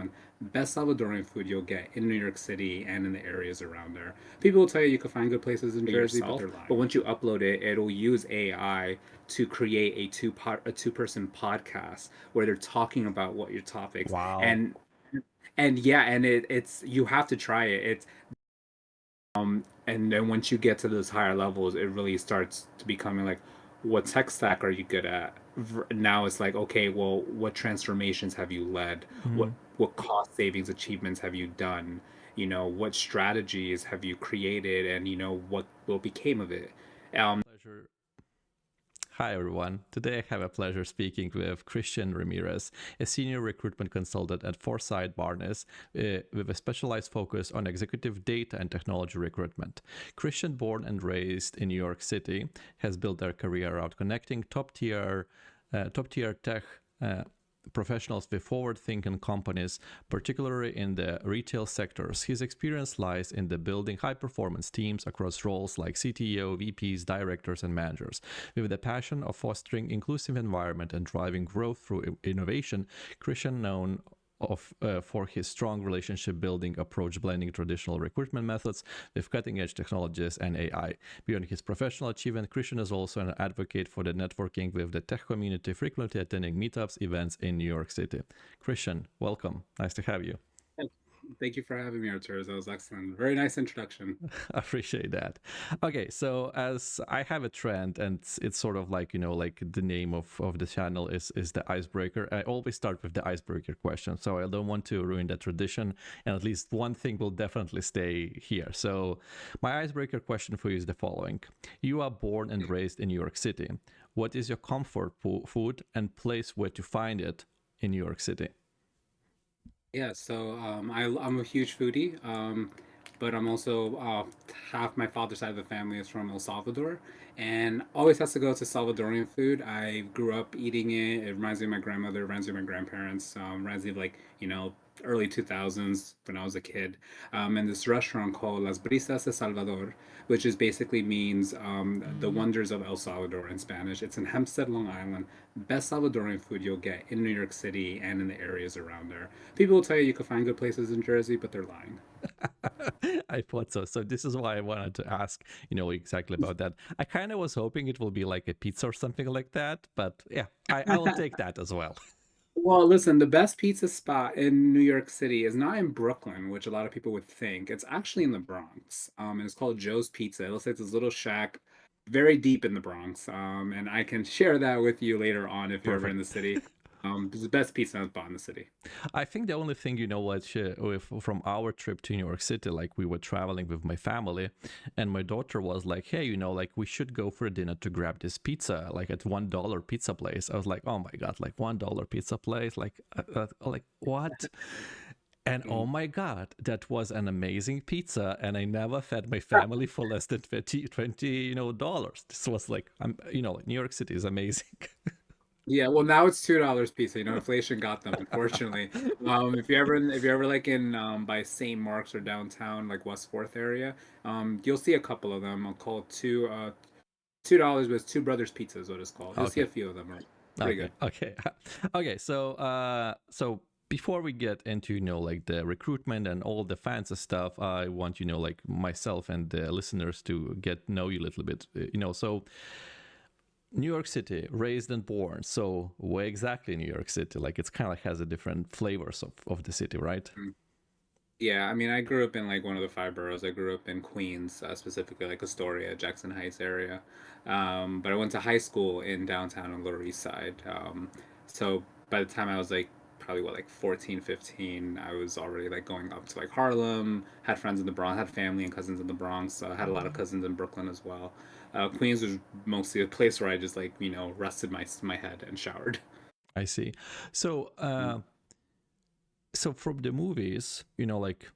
Island. Best Salvadorian food you'll get in New York City and in the areas around there. People will tell you you can find good places in Jersey, but they're lying. But once you upload it, it'll use AI to create a two-person podcast where they're talking about what your topics Wow. and yeah, and it's you have to try it. It's and then once you get to those higher levels, it really starts to becoming like, what tech stack are you good at? Now it's like, okay, well, what transformations have you led? What Mhm. what cost savings achievements have you done? What strategies have you created, and what became of it? Pleasure. Hi, everyone. Today I have a pleasure speaking with Christian Ramirez, a senior recruitment consultant at Forsyth Barnes, with a specialized focus on executive data and technology recruitment. Christian, born and raised in New York City, has built their career around connecting top tier tech professionals with forward-thinking companies, particularly in the retail sectors. His experience lies in the building high-performance teams across roles like CTO, VPs, directors, and managers. With the passion of fostering inclusive environment and driving growth through innovation, Christian, known for his strong relationship building approach, blending traditional recruitment methods with cutting edge technologies and AI. Beyond his professional achievement, Christian is also an advocate for the networking with the tech community, frequently attending meetups, events in New York City. Christian, welcome. Nice to have you. Thank you for having me, Artur. That was excellent. Very nice introduction. I appreciate that. Okay, so as I have a trend, and it's sort of like, like the name of the channel is the icebreaker. I always start with the icebreaker question, so I don't want to ruin that tradition, and at least one thing will definitely stay here. So my icebreaker question for you is the following. You are born and raised in New York City. What is your comfort food and place where to find it in New York City? Yeah, so I'm a huge foodie, but I'm also half my father's side of the family is from El Salvador, and always has to go to Salvadorian food. I grew up eating it. It reminds me of my grandmother, it reminds me of my grandparents, reminds me of like early 2000s when I was a kid. And this restaurant called Las Brisas de Salvador, which is basically means the wonders of El Salvador in Spanish. It's in Hempstead, Long Island. Best Salvadorian food you'll get in New York City and in the areas around there. People will tell you you can find good places in Jersey, but they're lying. I thought so. So this is why I wanted to ask, exactly about that. I kind of was hoping it will be like a pizza or something like that, but yeah, I will take that as well. Well, listen, the best pizza spot in New York City is not in Brooklyn, which a lot of people would think. It's actually in the Bronx. And it's called Joe's Pizza. It looks like this little shack very deep in the Bronx. And I can share that with you later on if you're ever in the Perfect. city. It's the best pizza spot in the city. I think the only thing, from our trip to New York City, like we were traveling with my family, and my daughter was like, "Hey, like we should go for dinner to grab this pizza, like at $1 pizza place." I was like, "Oh my god, like $1 pizza place, like what?" And oh Mm. my god, that was an amazing pizza, and I never fed my family for less than 20, dollars. This was like, New York City is amazing. Yeah, well now it's $2 pizza. Inflation got them, unfortunately. If you're ever like in by St. Mark's or downtown, like West Fourth area, you'll see a couple of them. I'll call it $2, but it's Two Brothers Pizza is what it's called. You'll see Okay. a few of them. Right? Pretty Okay, good. okay, okay. So before we get into like the recruitment and all the fancy stuff, I want like myself and the listeners to get know you a little bit. So New York City, raised and born. So where exactly in New York City? Like it's kind of has a different flavors of the city, right? Mm. Yeah, I mean, I grew up in like one of the five boroughs. I grew up in Queens, specifically like Astoria, Jackson Heights area. But I went to high school in downtown on Lower East Side. So by the time I was like probably what like 14, 15, I was already like going up to like Harlem, had friends in the Bronx, had family and cousins in the Bronx. I had a lot of cousins in Brooklyn as well. Queens was mostly a place where I just like, rested my head and showered. I see. So so from the movies, like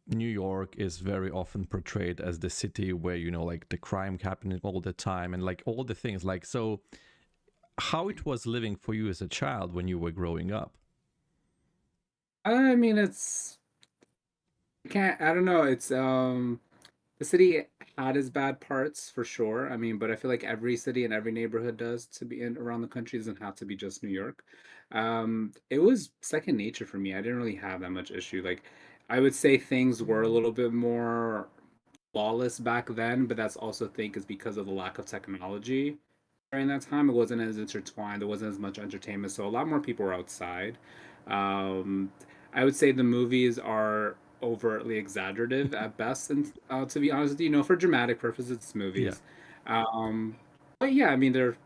New York is very often portrayed as the city where like the crime happening all the time and like all the things like so how it was living for you as a child when you were growing up. I mean, I don't know. The city had its bad parts for sure. I mean, but I feel like every city and every neighborhood does to be in around the country doesn't have to be just New York. It was second nature for me. I didn't really have that much issue. Like, I would say things were a little bit more lawless back then, but that's also think is because of the lack of technology during that time. It wasn't as intertwined. There wasn't as much entertainment, so a lot more people were outside. Um, I would say the movies are overtly exaggerative at best, and to be honest with you, for dramatic purposes, it's Yeah. movies. Um, but yeah, I mean, they're.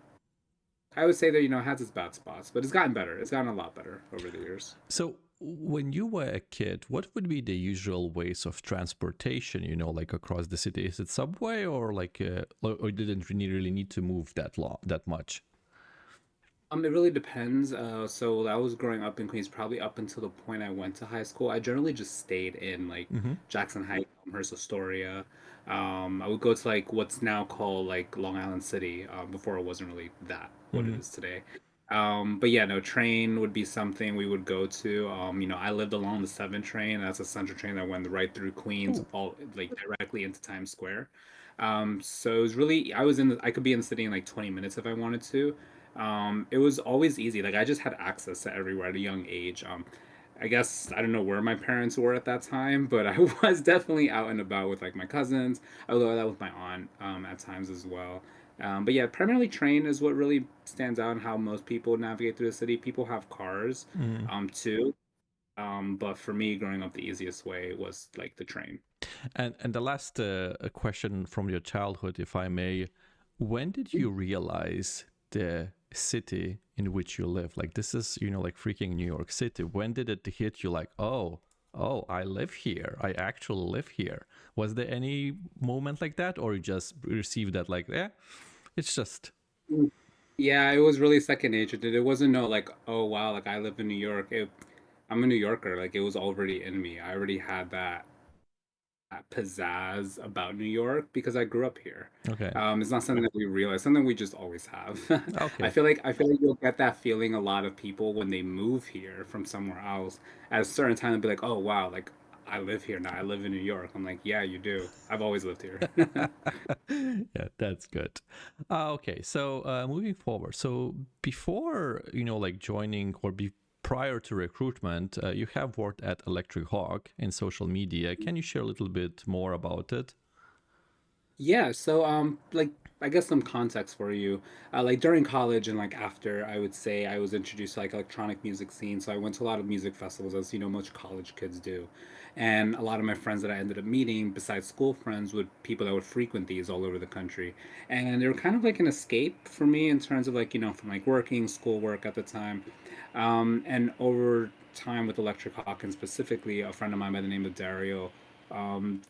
I would say that it has its bad spots, but it's gotten better. It's gotten a lot better over the years. So when you were a kid, what would be the usual ways of transportation, like across the city? Is it subway or or you didn't really need to move that much? It really depends. So I was growing up in Queens, probably up until the point I went to high school. I generally just stayed in like Mm-hmm. Jackson Heights, Amherst, Astoria. I would go to like what's now called like Long Island City. Before it wasn't really that what it Mm-hmm. is today. But yeah, no, train would be something we would go to. I lived along the 7 train. That's a central train that went right through Queens, Oh, all like directly into Times Square. So it was really, I could be in the city in like 20 minutes if I wanted to. It was always easy. Like I just had access to everywhere at a young age. I guess I don't know where my parents were at that time, but I was definitely out and about with like my cousins. I would go out with my aunt at times as well. But yeah, primarily train is what really stands out in how most people navigate through the city. People have cars mm. too. But for me, growing up, the easiest way was like the train. And the last question from your childhood, if I may, when did you realize the city in which you live? Like this is, like freaking New York City. When did it hit you like, oh, I live here. I actually live here. Was there any moment like that, or you just received that like, yeah, it's just Yeah, it was really second nature. It wasn't no like, oh wow, like I live in New York. I'm a New Yorker. Like it was already in me. I already had that pizzazz about New York because I grew up here. okay. It's not something that we realize, something we just always have. Okay. I feel like you'll get that feeling a lot of people when they move here from somewhere else. At a certain time, they'll be like, "Oh wow, like I live here now. I live in New York." I'm like, "Yeah, you do. I've always lived here." Yeah, that's good. Okay, so moving forward, so before like joining or prior to recruitment, you have worked at Electric Hawk in social media. Can you share a little bit more about it? Yeah, so like I guess some context for you. Like during college and like after, I would say I was introduced to like electronic music scene. So I went to a lot of music festivals, as most college kids do. And a lot of my friends that I ended up meeting, besides school friends, would people that would frequent these all over the country. And they were kind of like an escape for me in terms of like, from like working, school work at the time. And over time with Electric Hawkins specifically, a friend of mine by the name of Dario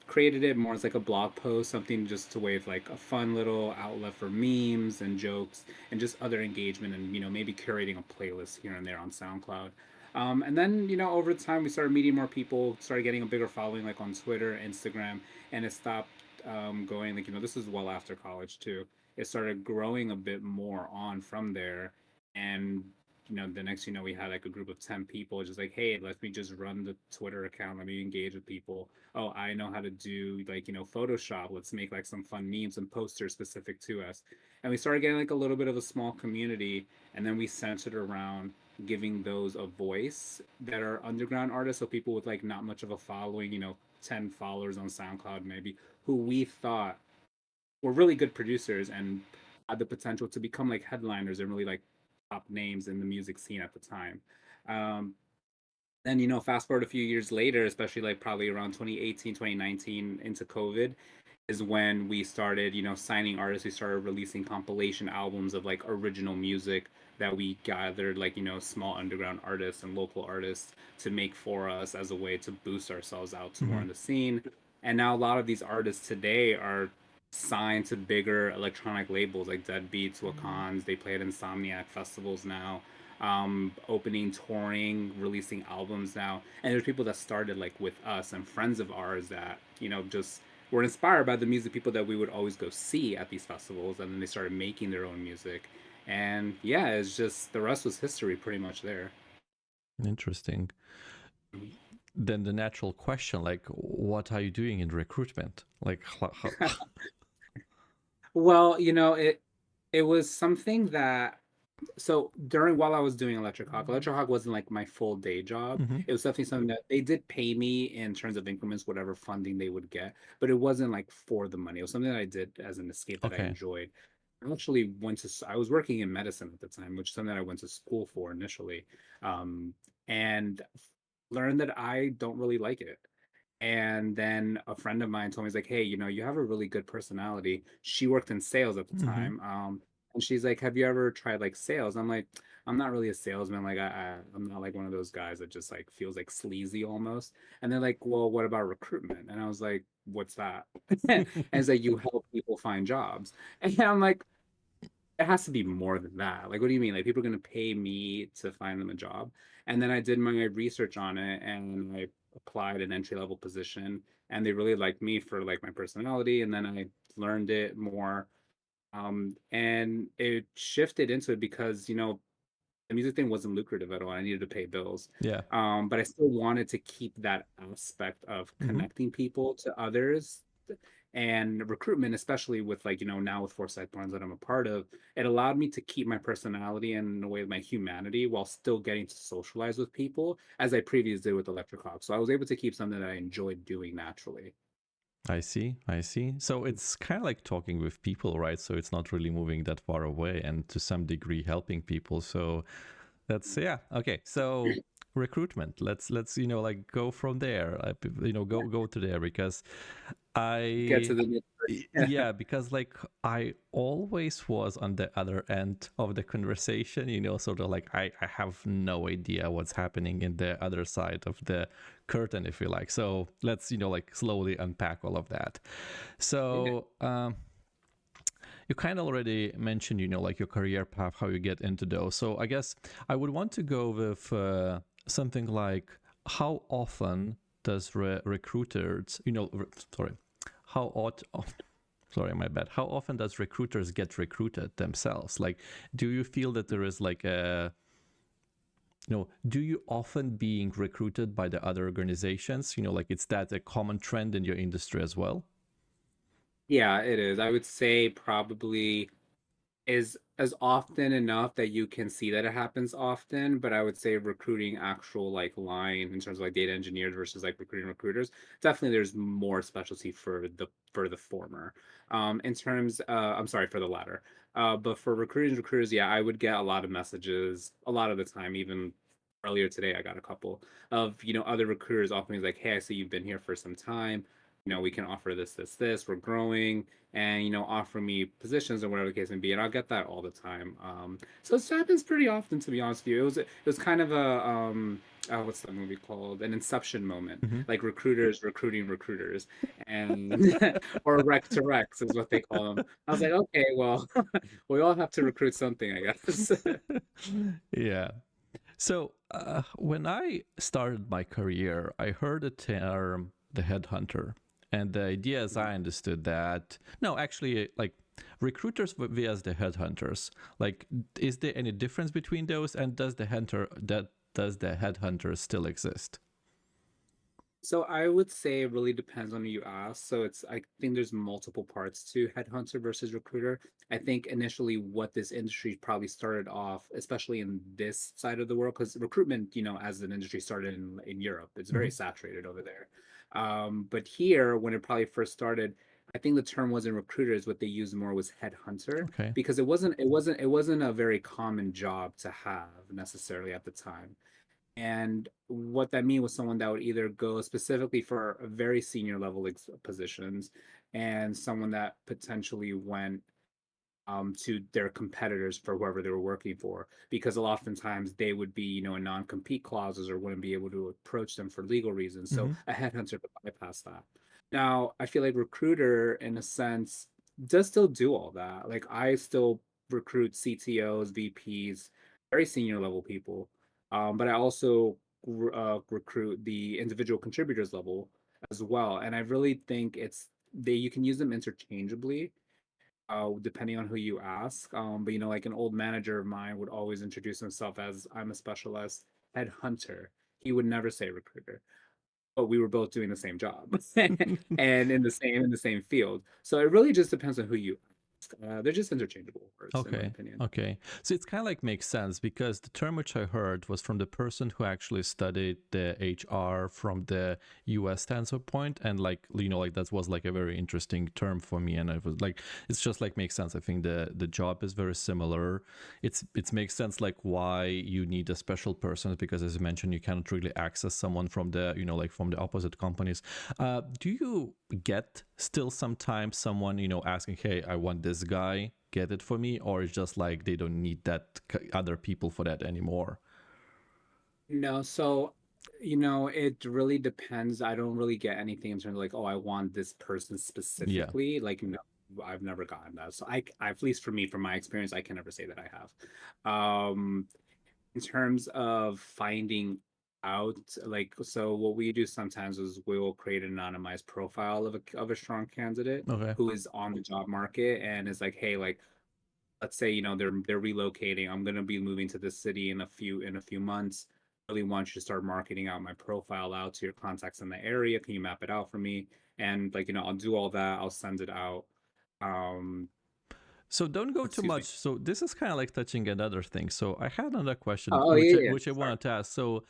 created it more as like a blog post, something just to wave like a fun little outlet for memes and jokes and just other engagement and maybe curating a playlist here and there on SoundCloud. And then over time we started meeting more people, started getting a bigger following like on Twitter, Instagram, and it stopped going like this is well after college too. It started growing a bit more on from there, and the next we had like a group of 10 people just like, hey, let me just run the Twitter account, let me engage with people. Oh, I know how to do like, Photoshop. Let's make like some fun memes and posters specific to us. And we started getting like a little bit of a small community. And then we centered around giving those a voice that are underground artists. So people with like not much of a following, 10 followers on SoundCloud, maybe, who we thought were really good producers and had the potential to become like headliners and really like top names in the music scene at the time. Um, then fast forward a few years later, especially like probably around 2018, 2019 into COVID, is when we started signing artists. We started releasing compilation albums of like original music that we gathered like small underground artists and local artists to make for us as a way to boost ourselves out to more Mm-hmm. in the scene. And now a lot of these artists today are signed to bigger electronic labels like Deadbeats, Wakans. They play at Insomniac festivals now, opening, touring, releasing albums now. And there's people that started like with us and friends of ours that just were inspired by the music people that we would always go see at these festivals, and then they started making their own music. And yeah, it's just the rest was history pretty much there. Interesting. then the natural question, like, what are you doing in recruitment? Like, Well, it was something that so during while I was doing Electric Hawk wasn't like my full day job. Mhm. It was definitely something that they did pay me in terms of increments, whatever funding they would get, but it wasn't like for the money. It was something that I did as an escape that I Okay. enjoyed. I was working in medicine at the time, which is something that I went to school for initially, and learned that I don't really like it. And then a friend of mine told me, he's like, hey, you have a really good personality. She worked in sales at the Hmm. time. And she's like, have you ever tried like sales? I'm like, I'm not really a salesman. Like, I'm not like one of those guys that just like feels like sleazy almost. And they're like, well, what about recruitment? And I was like, what's that? And it's like, you help people find jobs. And I'm like, it has to be more than that. Like, what do you mean? Like, people are going to pay me to find them a job? And then I did my research on it and I applied an entry level position and they really liked me for like my personality. And then I learned it more. And it shifted into it because, the music thing wasn't lucrative at all. I needed to pay bills. Yeah. But I still wanted to keep that aspect of Hmm. connecting people to others and recruitment, especially with like, now with Forsyth Barnes that I'm a part of, it allowed me to keep my personality and in a way my humanity while still getting to socialize with people as I previously did with Electric Hawk. So I was able to keep something that I enjoyed doing naturally. I see. I see. So it's kind of like talking with people, right? So it's not really moving that far away and to some degree helping people. So that's yeah. Okay. So recruitment. Let's like go from there. Go to there because Get to I the yeah, because like I always was on the other end of the conversation, sort of like I have no idea what's happening in the other side of the curtain, if you like. So let's, like slowly unpack all of that. yeah. So you kind of already mentioned, like your career path, how you get into those. So I guess I would want to go with something like how often does recruiters, sorry, how ought sorry, my bad, how often does recruiters get recruited themselves? Like, do you feel that there is like a do you often being recruited by the other organizations, like it's that a common trend in your industry as well? Yeah, it is. I would say probably is as often enough that you can see that it happens often, but I would say recruiting actual like line in terms of like data engineers versus like recruiting recruiters, definitely there's more specialty for the former. In terms I'm sorry for the latter. But for recruiting recruiters, yeah, I would get a lot of messages a lot of the time, even earlier today I got a couple of, other recruiters offering like, hey, I see you've been here for some time. We can offer this. We're growing and offer me positions or whatever the case may be, and I'll get that all the time. So it happens pretty often, to be honest with you. It was kind of a what's that movie called? An Inception moment, Mm-hmm. like recruiters recruiting recruiters, and or rec to recs is what they call them. I was like, okay, well, we all have to recruit something, I guess. Yeah. So when I started my career, I heard the term the headhunter. And the idea, as I understood that, no, actually, like recruiters vs the headhunters. Like, is there any difference between those? And does the headhunter still exist? So I would say it really depends on who you ask. I think there's multiple parts to headhunter versus recruiter. I think initially what this industry probably started off, especially in this side of the world, because recruitment, as an industry started in Europe, it's very Mm-hmm. saturated over there. But here, when it probably first started, I think the term wasn't recruiters. What they used more was headhunter Okay. because it wasn't a very common job to have necessarily at the time. And what that mean was someone that would either go specifically for a very senior level positions and someone that potentially went to their competitors for whoever they were working for, because oftentimes they would be, in non-compete clauses or wouldn't be able to approach them for legal reasons. So Mm-hmm. a headhunter could bypass that. Now, I feel like recruiter, in a sense, does still do all that. Like I still recruit CTOs, VPs, very senior level people, but I also recruit the individual contributors level as well. And I really think you can use them interchangeably depending on who you ask. But like an old manager of mine would always introduce himself as I'm a specialist headhunter. He would never say recruiter. but we were both doing the same job and in the same field. So it really just depends on who you ask. They're just interchangeable words, in my Okay. opinion. Okay. So it's kind of like makes sense because the term which I heard was from the person who actually studied the HR from the US standpoint. And like, like that was like a very interesting term for me. And I was like, it's just like makes sense. I think the job is very similar. It makes sense like why you need a special person because as you mentioned, you cannot really access someone from the, like from the opposite companies. Do you get still sometimes someone, asking, hey, I want this guy, get it for me, or it's just like they don't need that other people for that anymore? No, so it really depends. I don't really get anything in terms of like, oh, I want this person Yeah. specifically. Like, no, I've never gotten that. So at least for me, from my experience, I can never say that I have. In terms of finding out, like, so what we do sometimes is we will create an anonymized profile of a strong candidate Okay. who is on the job market and is like, hey, like, let's say they're relocating. I'm gonna be moving to this city in a few months. Really want you to start marketing out my profile out to your contacts in the area. Can you map it out for me? And like I'll do all that. I'll send it out. Um, So don't go too excuse much. me. So this is kind of like touching another thing. So I had another question Oh which yeah, I, yeah. which I Sorry. wanted to ask. So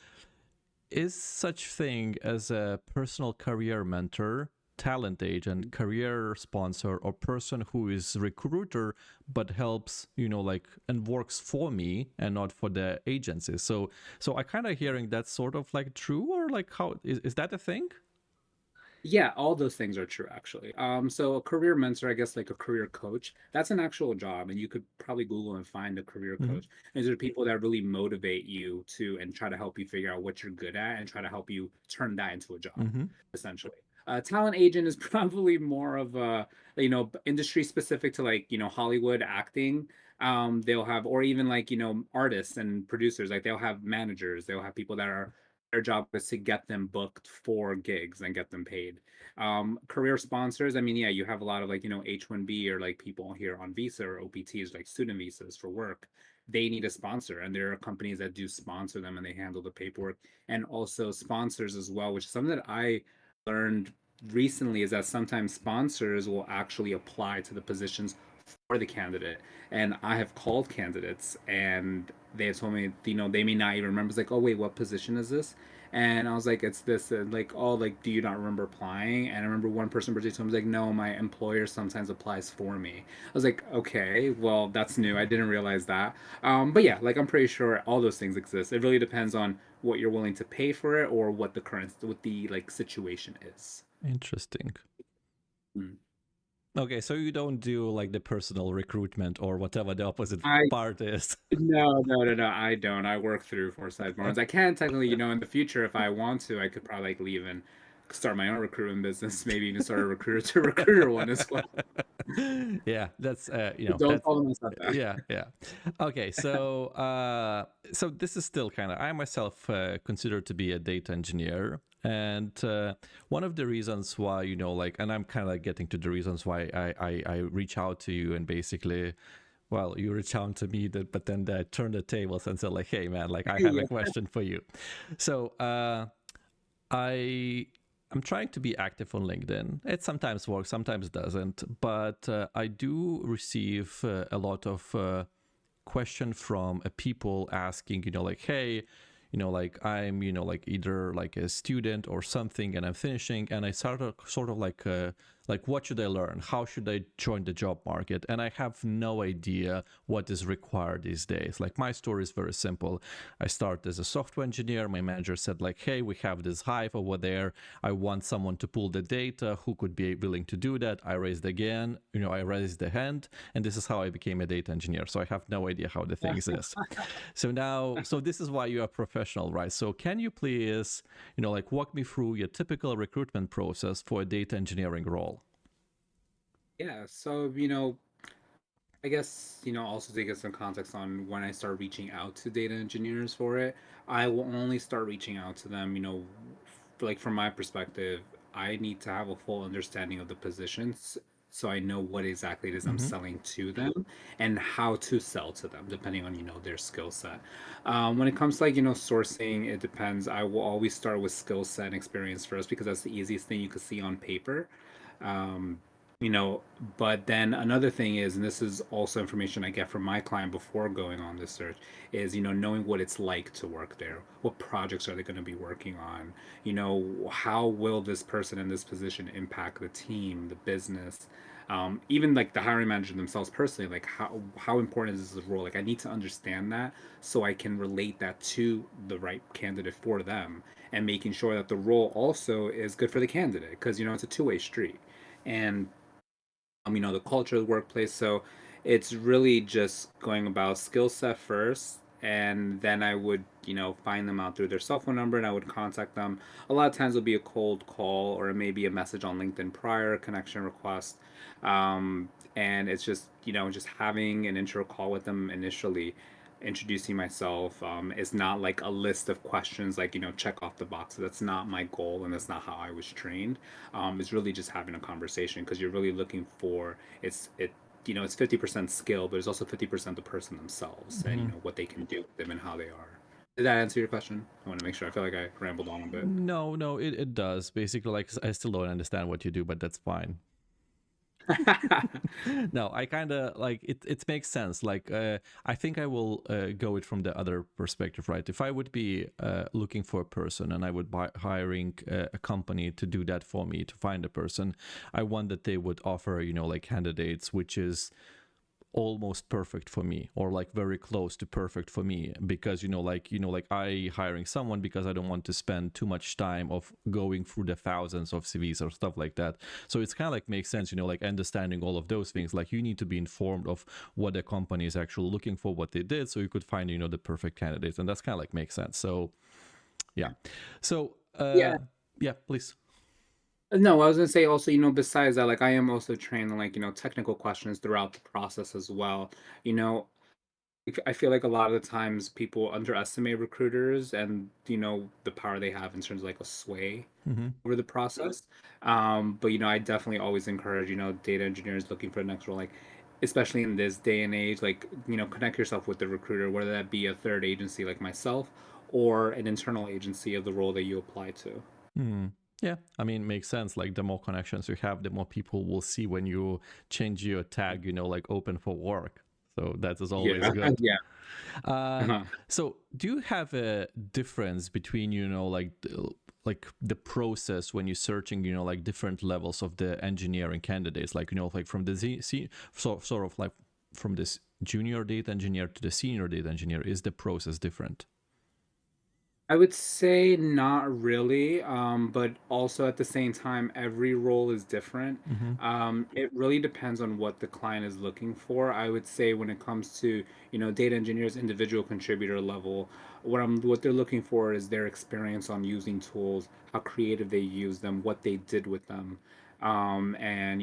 is such thing as a personal career mentor, talent agent, career sponsor, or person who is recruiter but helps, like and works for me and not for the agency? So I kind of hearing that's sort of like true, or like how is that a thing? Yeah, all those things are true actually. So a career mentor, I guess like a career coach, that's an actual job, and you could probably Google and find a career Mm-hmm. coach. These are people that really motivate you to and try to help you figure out what you're good at and try to help you turn that into a job, Mm-hmm. essentially. Talent agent is probably more of a industry specific to like Hollywood acting. They'll have or even like artists and producers, like they'll have managers, they'll have people that are their job is to get them booked for gigs and get them paid. Career sponsors, I mean, yeah, you have a lot of like H-1B or like people here on visa or OPTs, like student visas for work. They need a sponsor, and there are companies that do sponsor them and they handle the paperwork. And also sponsors as well, which is something that I learned recently, is that sometimes sponsors will actually apply to the positions for the candidate. And I have called candidates and they have told me, they may not even remember. It's like, oh wait, what position is this? And I was like, it's this. And like, oh, like, do you not remember applying? And I remember one person particularly told me, like, no, my employer sometimes applies for me. I was like, okay, well, that's new. I didn't realize that. But yeah, like, I'm pretty sure all those things exist. It really depends on what you're willing to pay for it or what the like situation is. Interesting. Mm. Okay, so you don't do like the personal recruitment or whatever the opposite I part is. No. I don't. I work through Forsyth Barnes. I can technically, in the future, if I want to, I could probably like leave and start my own recruitment business. Maybe even start a recruiter to recruiter one as well. Yeah, that's Don't that's follow myself back. yeah. Okay, so this is still kind of I myself consider to be a data engineer, and one of the reasons why like, and I'm kind of like getting to the reasons why I reach out to you and basically. Well, you reach out to me, but then they turn the tables and say like, "Hey, man, like I have a Yeah. question for you." So I I'm trying to be active on LinkedIn. It sometimes works, sometimes doesn't, but I do receive a lot of question from people asking, like, hey, like I'm, like either like a student or something, and I'm finishing, and I sort of like what should I learn? How should I join the job market? And I have no idea what is required these days. Like my story is very simple. I started as a software engineer. My manager said like, hey, we have this hive over there. I want someone to pull the data. Who could be willing to do that? I raised the hand, and this is how I became a data engineer. So I have no idea how the things is. So this is why you are professional, right? So can you please, like walk me through your typical recruitment process for a data engineering role? Yeah. So, I guess, also to get some context on when I start reaching out to data engineers for it, I will only start reaching out to them, like from my perspective, I need to have a full understanding of the positions so I know what exactly it is I'm Mm-hmm. selling to them and how to sell to them, depending on, their skill set. When it comes to like, sourcing, it depends. I will always start with skill set and experience first because that's the easiest thing you could see on paper. Um, you know, but then another thing is, and this is also information I get from my client before going on this search, is, knowing what it's like to work there. What projects are they going to be working on? How will this person in this position impact the team, the business? Even like the hiring manager themselves personally, like how important is this role? Like I need to understand that so I can relate that to the right candidate for them, and making sure that the role also is good for the candidate because it's a two-way street. And the culture of the workplace. So it's really just going about skill set first, and then I would, find them out through their cell phone number, and I would contact them. A lot of times it'll be a cold call, or it may be a message on LinkedIn prior, a connection request. And it's just, just having an intro call with them initially, introducing myself. It's not like a list of questions, like, check off the boxes. That's not my goal, and that's not how I was trained. Is really just having a conversation because you're really looking for it's 50% skill, but it's also 50% the person themselves and Mm-hmm. what they can do with them and how they are. Did that answer your question? I want to make sure. I feel like I rambled on a bit. No, no, it does. Basically, like I still don't understand what you do, but that's fine. No, I kind of like it. It makes sense. Like, I think I will go it from the other perspective, right? If I would be looking for a person and I would be hiring a company to do that for me to find a person, I want that they would offer, like candidates, which is almost perfect for me or like very close to perfect for me because like I hiring someone because I don't want to spend too much time of going through the thousands of CVs or stuff like that. So it's kind of like makes sense, like understanding all of those things. Like you need to be informed of what the company is actually looking for, what they did, so you could find the perfect candidates, and that's kind of like makes sense. So yeah. So Yeah. yeah, please. No, I was gonna say also, besides that, like I am also trained in like, technical questions throughout the process as well. You know, I feel like a lot of the times people underestimate recruiters and the power they have in terms of like a sway Mm-hmm. over the process. But I definitely always encourage data engineers looking for the next role, like especially in this day and age, like connect yourself with the recruiter, whether that be a third agency like myself or an internal agency of the role that you apply to. Hmm. Yeah, I mean, makes sense. Like the more connections you have, the more people will see when you change your tag, like open for work. So that is always Yeah, good. yeah. Uh, Uh-huh. so do you have a difference between, like the process when you're searching, like different levels of the engineering candidates, like, like from the sort of like from this junior data engineer to the senior data engineer, is the process different? I would say not really, but also at the same time, every role is different. Mm-hmm. It really depends on what the client is looking for. I would say when it comes to, data engineers, individual contributor level, what they're looking for is their experience on using tools, how creative they use them, what they did with them, and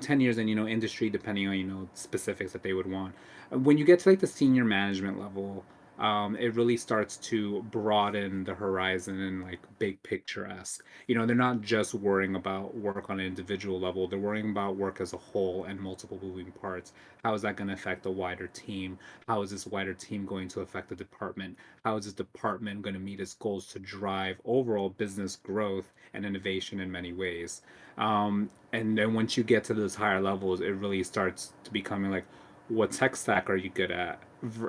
10 years in, industry, depending on, specifics that they would want. When you get to like the senior management level, it really starts to broaden the horizon and like big picture esque. They're not just worrying about work on an individual level, they're worrying about work as a whole and multiple moving parts. How is that going to affect a wider team? How is this wider team going to affect the department? How is this department going to meet its goals to drive overall business growth and innovation in many ways? And then once you get to those higher levels, it really starts to becoming like, what tech stack are you good at?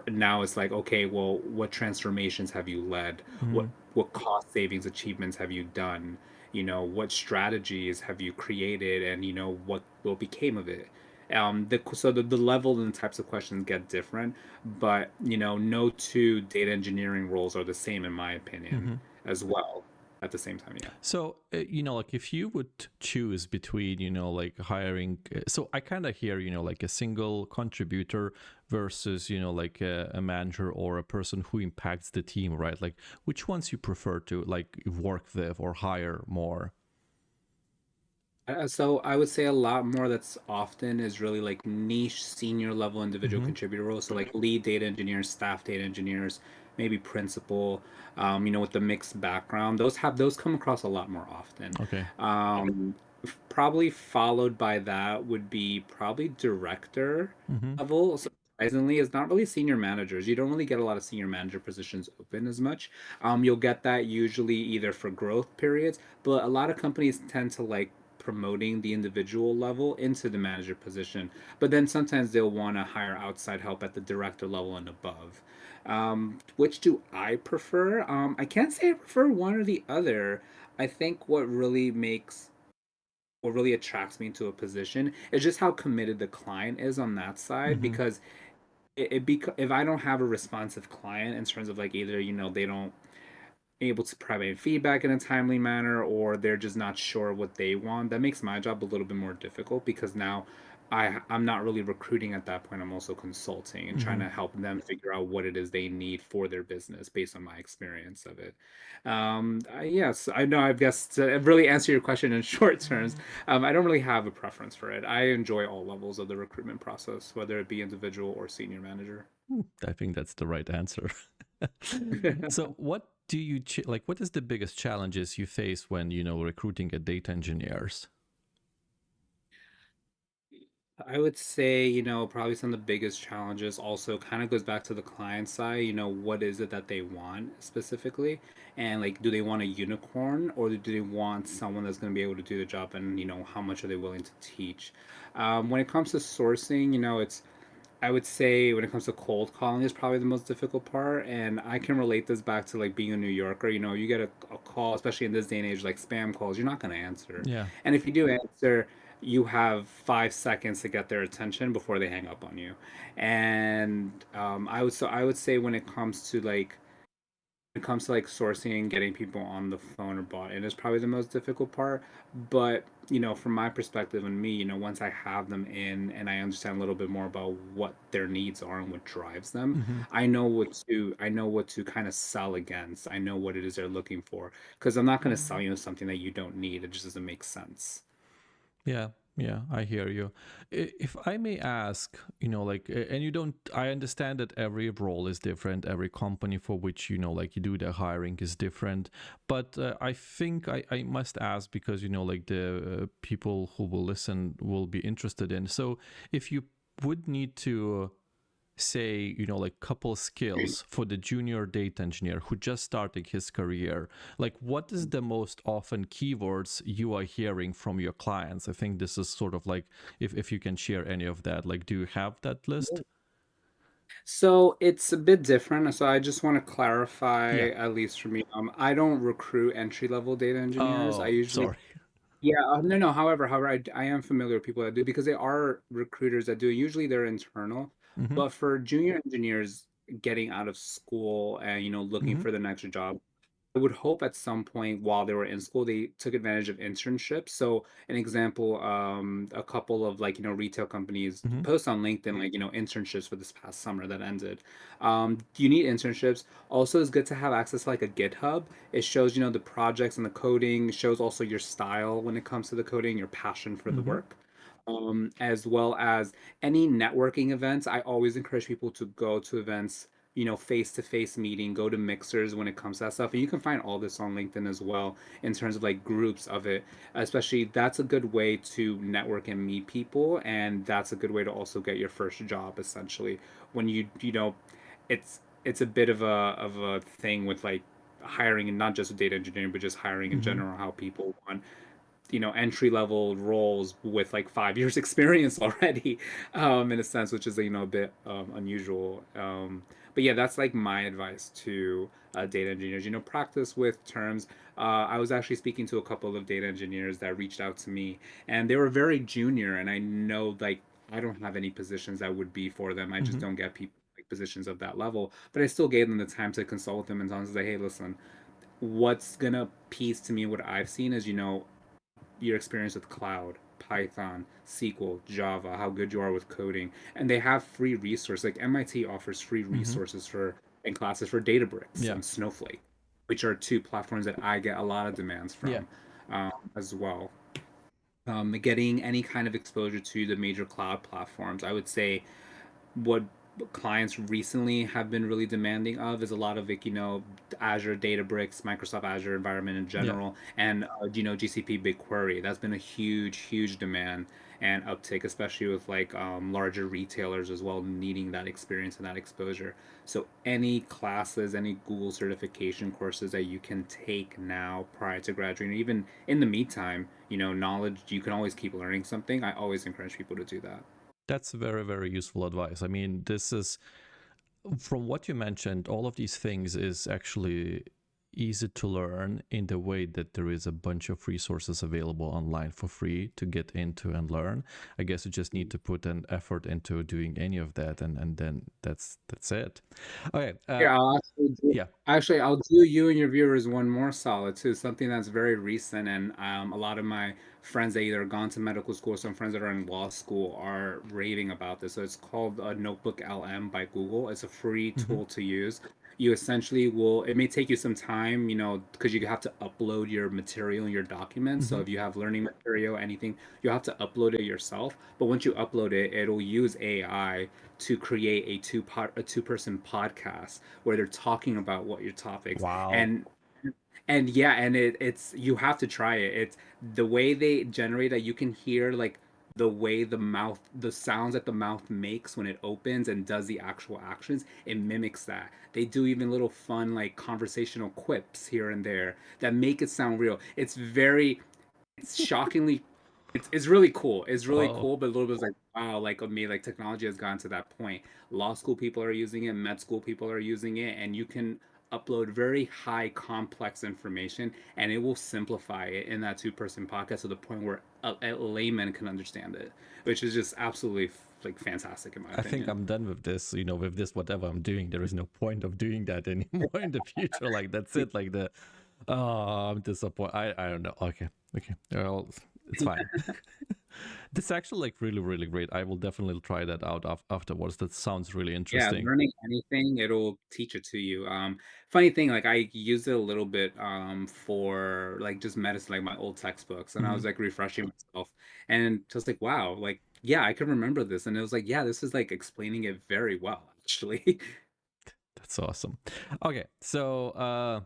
Now it's like, okay, well, what transformations have you led? Mm-hmm. What cost savings achievements have you done? What strategies have you created, and what became of it? The level and types of questions get different, but no two data engineering roles are the same in my opinion Mm-hmm. as well. At the same time, yeah. So, like if you would choose between, like hiring, so I kind of hear, like a single contributor versus, like a manager or a person who impacts the team, right? Like which ones you prefer to like work with or hire more? So I would say a lot more that's often is really like niche senior level individual Mm-hmm. contributor roles. So like lead data engineers, staff data engineers, maybe principal, with the mixed background. Those come across a lot more often. Okay. Um, Probably followed by that would be probably director Mm-hmm. level. Surprisingly, it's not really senior managers. You don't really get a lot of senior manager positions open as much. You'll get that usually either for growth periods, but a lot of companies tend to like promoting the individual level into the manager position. But then sometimes they'll want to hire outside help at the director level and above. Which do I prefer? I can't say I prefer one or the other. I think what really attracts me to a position is just how committed the client is on that side Mm-hmm. because if I don't have a responsive client in terms of like either they don't able to provide feedback in a timely manner or they're just not sure what they want, that makes my job a little bit more difficult because now I'm not really recruiting at that point. I'm also consulting and trying Mm-hmm. to help them figure out what it is they need for their business based on my experience of it. Yes, I know. I guess to really answer your question in short terms, I don't really have a preference for it. I enjoy all levels of the recruitment process, whether it be individual or senior manager. I think that's the right answer. So, what do you like? What is the biggest challenges you face when recruiting a data engineers? I would say, probably some of the biggest challenges also kind of goes back to the client side. What is it that they want specifically? And like, do they want a unicorn or do they want someone that's going to be able to do the job and, how much are they willing to teach? When it comes to sourcing, I would say when it comes to cold calling is probably the most difficult part. And I can relate this back to like being a New Yorker. You get a call, especially in this day and age, like spam calls, you're not going to answer. Yeah. And if you do answer, you have 5 seconds to get their attention before they hang up on you. And I would say when it comes to like sourcing and getting people on the phone or bought in is probably the most difficult part. But from my perspective and me, once I have them in and I understand a little bit more about what their needs are and what drives them, Mm-hmm. I know what to kind of sell against. I know what it is they're looking for because I'm not going to sell something that you don't need. It just doesn't make sense. Yeah, yeah, I hear you. If I may ask, like, and you don't, I understand that every role is different, every company for which, like you do the hiring is different. But I think I must ask because, like the people who will listen will be interested in. So if you would need to say like couple skills for the junior data engineer who just starting his career, like what is the most often keywords you are hearing from your clients? I think this is sort of like if you can share any of that, like do you have that list? So it's a bit different. So I just want to clarify, Yeah. at least for me, I don't recruit entry level data engineers. I Oh, usually sorry. Yeah, no, no. However, I am familiar with people that do because there are recruiters that do. Usually, they're internal, Mm-hmm. but for junior engineers getting out of school and looking Mm-hmm. for the next job, I would hope at some point while they were in school, they took advantage of internships. So, an example, a couple of like, retail companies Mm-hmm. post on LinkedIn, like, internships for this past summer that ended. You need internships. Also, it's good to have access to like a GitHub. It shows, the projects and the coding, it shows also your style when it comes to the coding, your passion for the Mm-hmm. work. As well as any networking events. I always encourage people to go to events, face to face meeting, go to mixers when it comes to that stuff. And you can find all this on LinkedIn as well in terms of like groups of it. Especially, that's a good way to network and meet people. And that's a good way to also get your first job, essentially. When it's a bit of a thing with like hiring and not just data engineering, but just hiring in Mm-hmm. general, how people want entry level roles with like 5 years experience already, in a sense, which is a bit unusual. But yeah, that's like my advice to data engineers. Practice with terms. I was actually speaking to a couple of data engineers that reached out to me, and they were very junior, and I know like I don't have any positions that would be for them. I just Mm-hmm. don't get people like positions of that level, but I still gave them the time to consult with them and say, hey, listen, what's gonna piece to me what I've seen is your experience with cloud, Python, SQL, Java, how good you are with coding, and they have free resources. Like MIT offers free Mm-hmm. resources and classes for Databricks Yeah. and Snowflake, which are two platforms that I get a lot of demands Yeah. from, as well. Getting any kind of exposure to the major cloud platforms, I would say what clients recently have been really demanding of is a lot of like, Azure Databricks, Microsoft Azure environment in Yeah. general, and GCP BigQuery. That's been a huge demand and uptake, especially with like larger retailers as well, needing that experience and that exposure. So any classes, any Google certification courses that you can take now prior to graduating, even in the meantime, knowledge, you can always keep learning something. I always encourage people to do that. That's very, very useful advice. I mean, this is, from what you mentioned, all of these things is actually easy to learn in the way that there is a bunch of resources available online for free to get into and learn. I guess you just need to put an effort into doing any of that, and then that's it. Okay. Here, Yeah. I'll do you and your viewers one more solid too. Something that's very recent, and a lot of my friends that either gone to medical school, or some friends that are in law school are raving about this. So it's called Notebook LM by Google. It's a free Hmm. tool to use. You essentially will. It may take you some time, because you have to upload your material and your documents. So Hmm. if you have learning material, anything, you have to upload it yourself. But once you upload it, it'll use AI to create a two-person podcast where they're talking about what your topics, Wow. and yeah, and it's you have to try it. It's the way they generate that, you can hear like the sounds that the mouth makes when it opens and does the actual actions. It mimics that. They do even little fun like conversational quips here and there that make it sound real. It's shockingly, it's really cool. It's really Oh, cool, but a little bit like, wow, like me, like technology has gotten to that point. Law school people are using it, med school people are using it, and you can upload very high complex information and it will simplify it in that two-person podcast to the point where a layman can understand it, which is just absolutely like fantastic in my I think opinion. I'm done with this. With this, whatever I'm doing, there is no point of doing that anymore in the future. Like, that's it. Like, I'm disappointed. I don't know. Okay. Okay. Well, it's fine. This is actually like really, really great. I will definitely try that out afterwards. That sounds really Yeah, interesting. learning anything, it'll teach it to you. Funny thing, like I used it a little bit for like just medicine, like my old textbooks, and I Hmm. was like refreshing myself, and just like, wow, like yeah, I can remember this, and it was like, yeah, this is like explaining it very well, actually. That's awesome. Okay. So,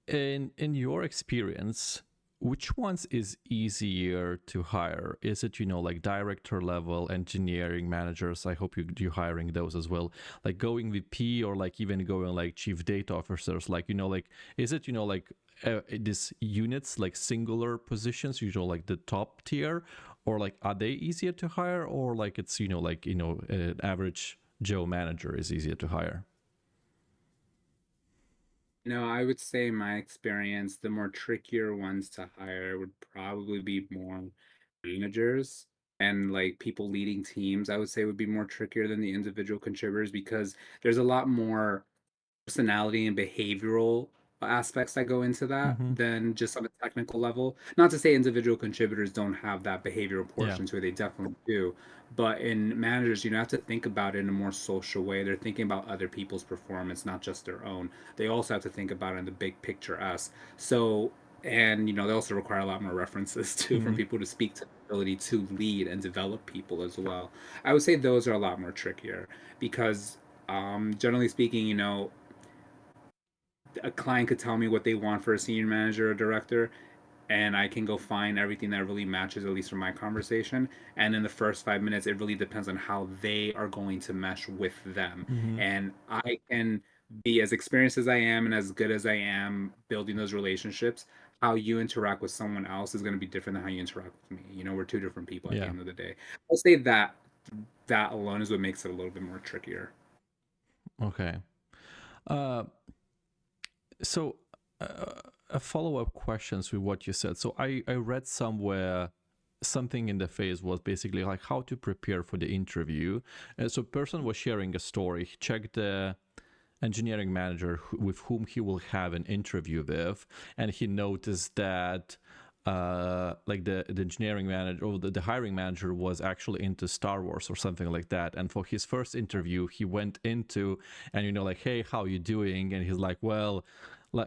in your experience, which ones is easier to hire? Is it, like director level engineering managers? I hope you're hiring those as well, like going VP, or like even going like chief data officers, like, like, is it, like these units, like singular positions, like the top tier, or like are they easier to hire, or like it's, like, an average Joe manager is easier to hire? No, I would say my experience, the more trickier ones to hire would probably be more managers and like people leading teams. I would say would be more trickier than the individual contributors because there's a lot more personality and behavioral aspects that go into that Hmm. than just on a technical level. Not to say individual contributors don't have that behavioral Yeah. portion to it, they definitely do. But in managers, you have to think about it in a more social way. They're thinking about other people's performance, not just their own. They also have to think about it in the big picture us. So, and they also require a lot more references too from Hmm. people to speak to the ability to lead and develop people as well. I would say those are a lot more trickier because generally speaking, a client could tell me what they want for a senior manager or director, and I can go find everything that really matches, at least from my conversation. And in the first 5 minutes, it really depends on how they are going to mesh with them. Hmm. And I can be as experienced as I am and as good as I am building those relationships. How you interact with someone else is going to be different than how you interact with me. We're two different people at the Yeah. end of the day. I'll say that alone is what makes it a little bit more trickier. Okay. Uh, so a follow-up questions with what you said. So I read somewhere something in the phase was basically like how to prepare for the interview. So person was sharing a story. He checked the engineering manager with whom he will have an interview with, and he noticed that like the engineering manager or the hiring manager was actually into Star Wars or something like that. And for his first interview, he went into and like, hey, how you doing? And he's like, well,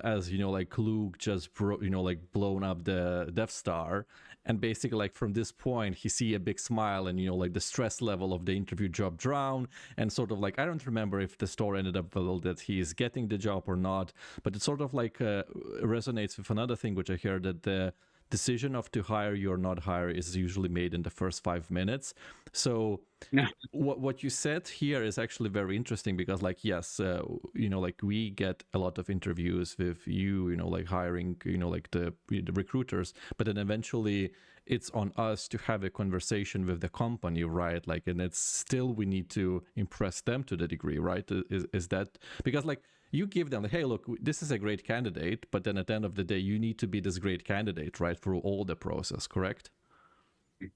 as like Luke just like blown up the Death Star, and basically like from this point he see a big smile, and like the stress level of the interview job drown, and sort of like, I don't remember if the story ended up well that he is getting the job or not, but it sort of like resonates with another thing which I hear, that the decision of to hire you or not hire is usually made in the first 5 minutes. So No. what you said here is actually very interesting, because like, yes, like we get a lot of interviews with like hiring, like the recruiters, but then eventually it's on us to have a conversation with the company, right? Like, and it's still, we need to impress them to the degree, right? Is that because like you give them, hey, look, this is a great candidate, but then at the end of the day, you need to be this great candidate, right, through all the process, correct?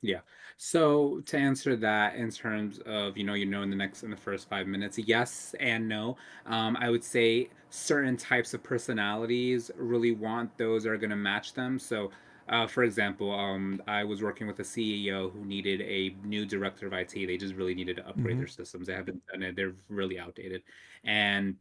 Yeah. So to answer that in terms of, in the first 5 minutes, yes and no. I would say certain types of personalities really want those that are going to match them. So, for example, I was working with a CEO who needed a new director of IT. They just really needed to upgrade Mm-hmm. their systems. They haven't done it. They're really outdated. And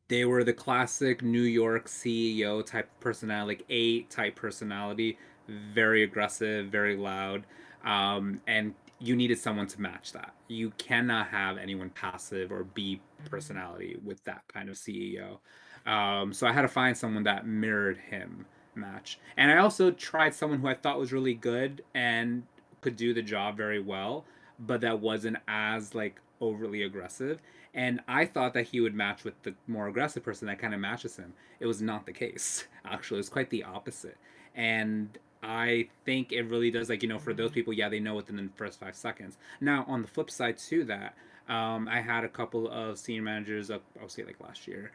they were the classic New York CEO type personality, like A type personality, very aggressive, very loud, and you needed someone to match that. You cannot have anyone passive or B personality with that kind of CEO. So I had to find someone that mirrored him match. And I also tried someone who I thought was really good and could do the job very well, but that wasn't as like overly aggressive. And I thought that he would match with the more aggressive person that kind of matches him. It was not the case, actually. It was quite the opposite. And I think it really does, like, for those people, yeah, they know within the first 5 seconds. Now, on the flip side to that, I had a couple of senior managers, I'll say like last year,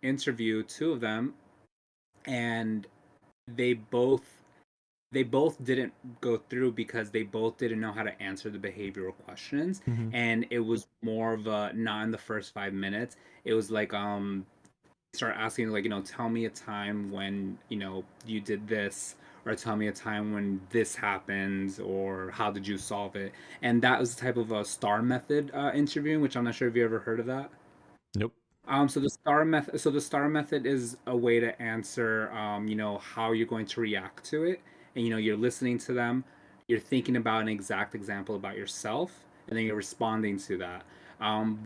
interview two of them, and they both they both didn't go through because they both didn't know how to answer the behavioral questions, Mm-hmm. and it was more of a not in the first 5 minutes. It was like start asking, like, tell me a time when you did this, or tell me a time when this happened, or how did you solve it. And that was the type of a star method interviewing, which I'm not sure if you ever heard of that. Nope. So the star method is a way to answer, how you're going to react to it, and you're listening to them, you're thinking about an exact example about yourself, and then you're responding to that.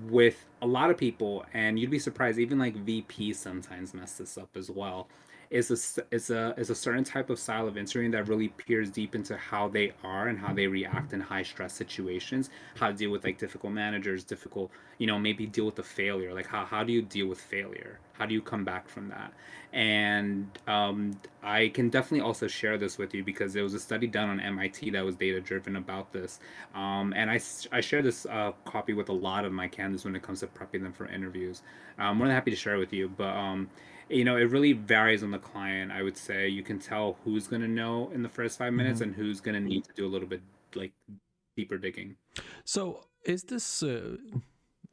With a lot of people, and you'd be surprised, even like VPs sometimes mess this up as well. Is a certain type of style of interviewing that really peers deep into how they are and how they react in high stress situations, how to deal with like difficult managers, difficult, maybe deal with the failure. Like how do you deal with failure? How do you come back from that? And I can definitely also share this with you because there was a study done on MIT that was data driven about this. And I share this copy with a lot of my candidates when it comes to prepping them for interviews. I'm more than happy to share it with you, but it really varies on the client. I would say you can tell who's going to know in the first 5 minutes Mm-hmm. and who's going to need to do a little bit like deeper digging. So is this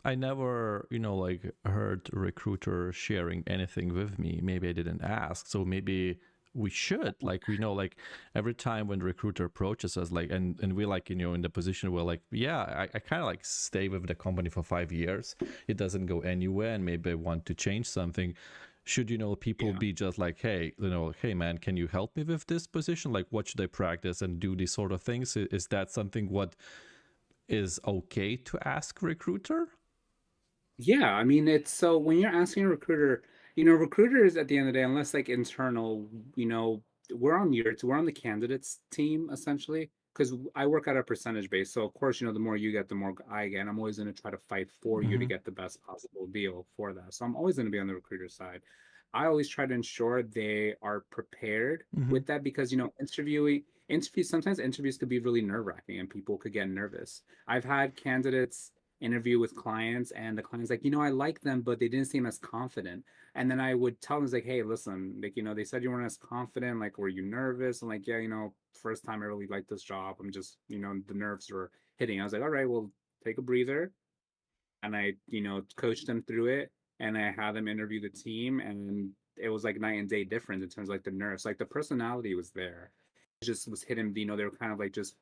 I never, like heard a recruiter sharing anything with me. Maybe I didn't ask. So maybe we should, like, we know, like every time when the recruiter approaches us, like, and we like, in the position where like, yeah, I kind of like stay with the company for 5 years. It doesn't go anywhere, and maybe I want to change something. Should, people Yeah. be just like, hey, hey man, can you help me with this position? Like, what should I practice and do these sort of things? Is that something what is okay to ask recruiter? Yeah, I mean, it's so when you're asking a recruiter, recruiters at the end of the day, unless like internal, we're on the candidates team essentially, because I work at a percentage base. So of course, the more you get, the more I get. And I'm always going to try to fight for you to Mm-hmm. get the best possible deal for that. So I'm always going to be on the recruiter side. I always try to ensure they are prepared Mm-hmm. with that because interviews, sometimes interviews could be really nerve-wracking and people could get nervous. I've had candidates interview with clients, and the client's like, I like them, but they didn't seem as confident. And then I would tell them, like, hey, listen, like, they said you weren't as confident. Like, were you nervous? I'm like, yeah, first time I really liked this job. I'm just, the nerves were hitting. I was like, all right, well, take a breather. And I, coached them through it, and I had them interview the team, and it was like night and day difference in terms of like the nerves. Like the personality was there. It just was hidden, they were kind of like just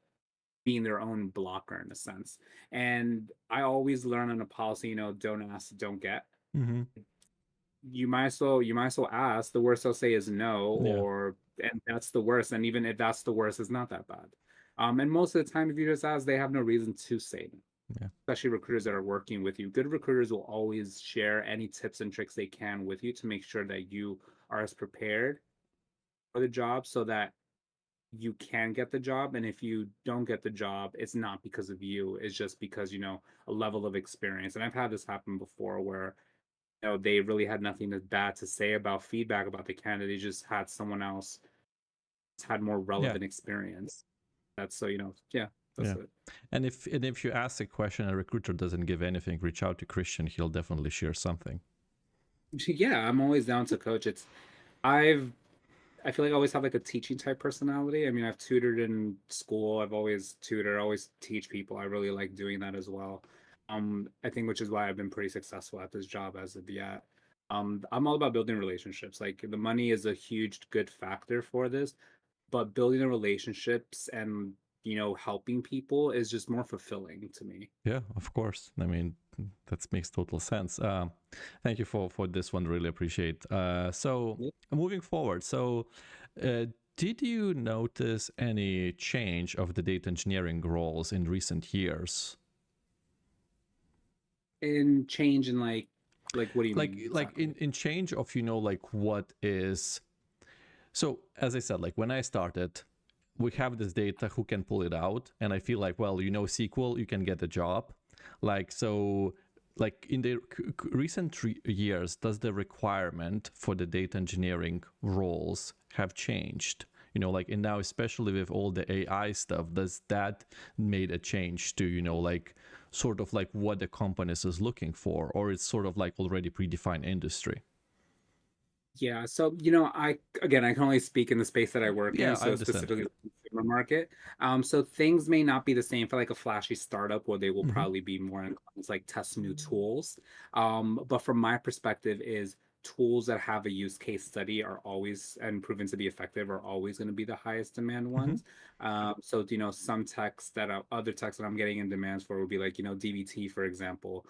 being their own blocker in a sense. And I always learn on a policy, don't ask, don't get. Mm-hmm. you might as well ask. The worst they'll say is no, Yeah. and that's the worst. And even if that's the worst, it's not that bad. And most of the time, if you just ask, they have no reason to say no. Yeah. Especially recruiters that are working with you. Good recruiters will always share any tips and tricks they can with you to make sure that you are as prepared for the job so that you can get the job. And if you don't get the job, it's not because of you. It's just because, a level of experience. And I've had this happen before where, they really had nothing bad to say about feedback about the candidate. They just had someone else had more Yeah. relevant experience. That's so, yeah, that's Yeah. it. And if you ask a question and a recruiter doesn't give anything, reach out to Christian. He'll definitely share something. Yeah, I'm always down to coach. I've I feel like I always have like a teaching type personality. I mean, I've tutored in school. I've always tutored, always teach people. I really like doing that as well. I think which is why I've been pretty successful at this job as of yet. I'm all about building relationships. Like the money is a huge good factor for this, but building the relationships and helping people is just more fulfilling to me. Yeah, of course. I mean, that makes total sense. Thank you for this one. Really appreciate. So Yeah. moving forward, so uh, did you notice any change of the data engineering roles in recent years? And change in like what do you Like mean like exactly? in change of like what is. So as I said, like when I started, we have this data, who can pull it out, and I feel like, well, SQL, you can get a job. Like so, like in the recent years, does the requirement for the data engineering roles have changed? Like, and now especially with all the AI stuff, does that made a change to like sort of like what the companies is looking for, or it's sort of like already predefined industry? Yeah, so I can only speak in the space that I work in, Yeah, I so understand. specifically the consumer market. So things may not be the same for like a flashy startup where they will Hmm. probably be more inclined to like test new tools. But from my perspective is tools that have a use case study are always and proven to be effective are always going to be the highest demand Hmm. ones. So some techs that are other techs that I'm getting in demands for would be like, DBT, for example,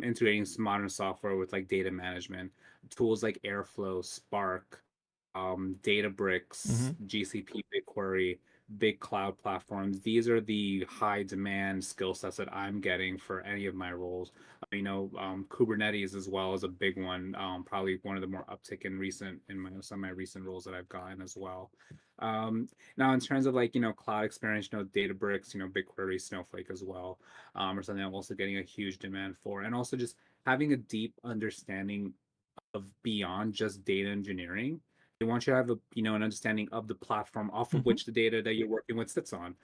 integrating some modern software with like data management tools like Airflow, Spark, Hmm. Databricks, GCP, BigQuery, big cloud platforms. These are the high demand skill sets that I'm getting for any of my roles. Kubernetes as well is a big one. Probably one of the more uptick in some of my recent roles that I've gotten as well. Now in terms of like cloud experience, Databricks, BigQuery, Snowflake as well, or something I'm also getting a huge demand for, and also just having a deep understanding of beyond just data engineering. They want you to have an understanding of the platform off of Hmm. which the data that you're working with sits on,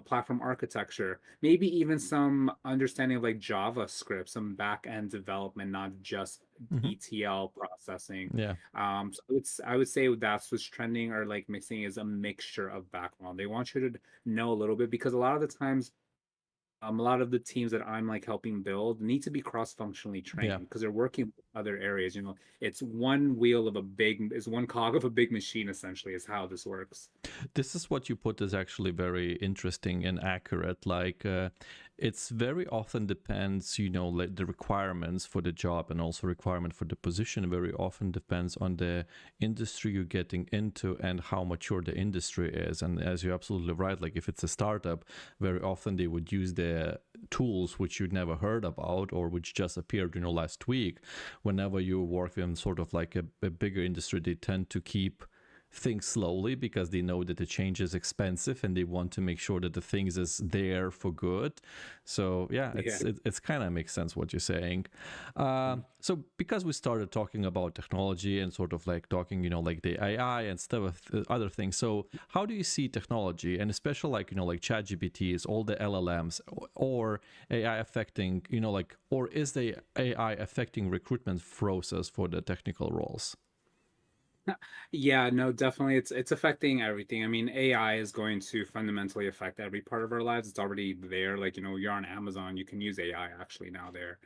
platform architecture, maybe even some understanding of like JavaScript, some back end development, not just Hmm. ETL processing. Yeah. So I would say that's what's trending or like mixing is a mixture of background. They want you to know a little bit because a lot of the times a lot of the teams that I'm like helping build need to be cross-functionally Yeah. trained because they're working with other areas. It's one wheel of a big, is one cog of a big machine, essentially, is how this works. This is what you put is actually very interesting and accurate. Like, it's very often depends, like the requirements for the job and also requirement for the position very often depends on the industry you're getting into and how mature the industry is. And as you're absolutely right, like if it's a startup, very often they would use the tools which you'd never heard about or which just appeared, last week. Whenever you work in sort of like a bigger industry, they tend to keep things slowly because they know that the change is expensive and they want to make sure that the things is there for good. So yeah, Yeah. it's kind of makes sense what you're saying. So because we started talking about technology and sort of like talking, like the AI and stuff, other things. So how do you see technology and especially like like ChatGPTs, all the LLMs, or AI affecting, like, or is the AI affecting recruitment process for the technical roles? Yeah, no, definitely it's affecting everything. I mean, AI is going to fundamentally affect every part of our lives. It's already there. Like, you're on Amazon, you can use AI actually now there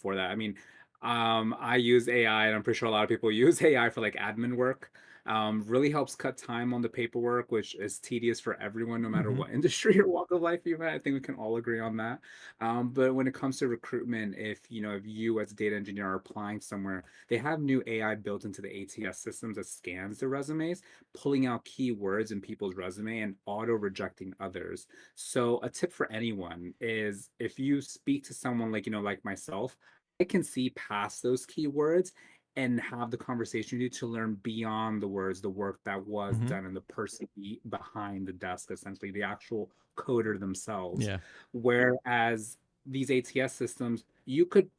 for that. I mean, I use AI and I'm pretty sure a lot of people use AI for like admin work. Really helps cut time on the paperwork, which is tedious for everyone, no matter Mm-hmm. what industry or walk of life you're in. I think we can all agree on that. But when it comes to recruitment, if you as a data engineer are applying somewhere, they have new AI built into the ATS systems that scans the resumes, pulling out keywords in people's resume and auto rejecting others. So a tip for anyone is if you speak to someone like myself, I can see past those keywords and have the conversation with you to learn beyond the words, the work that was Mm-hmm. done and the person behind the desk, essentially the actual coder themselves. Yeah. Whereas these ATS systems, you could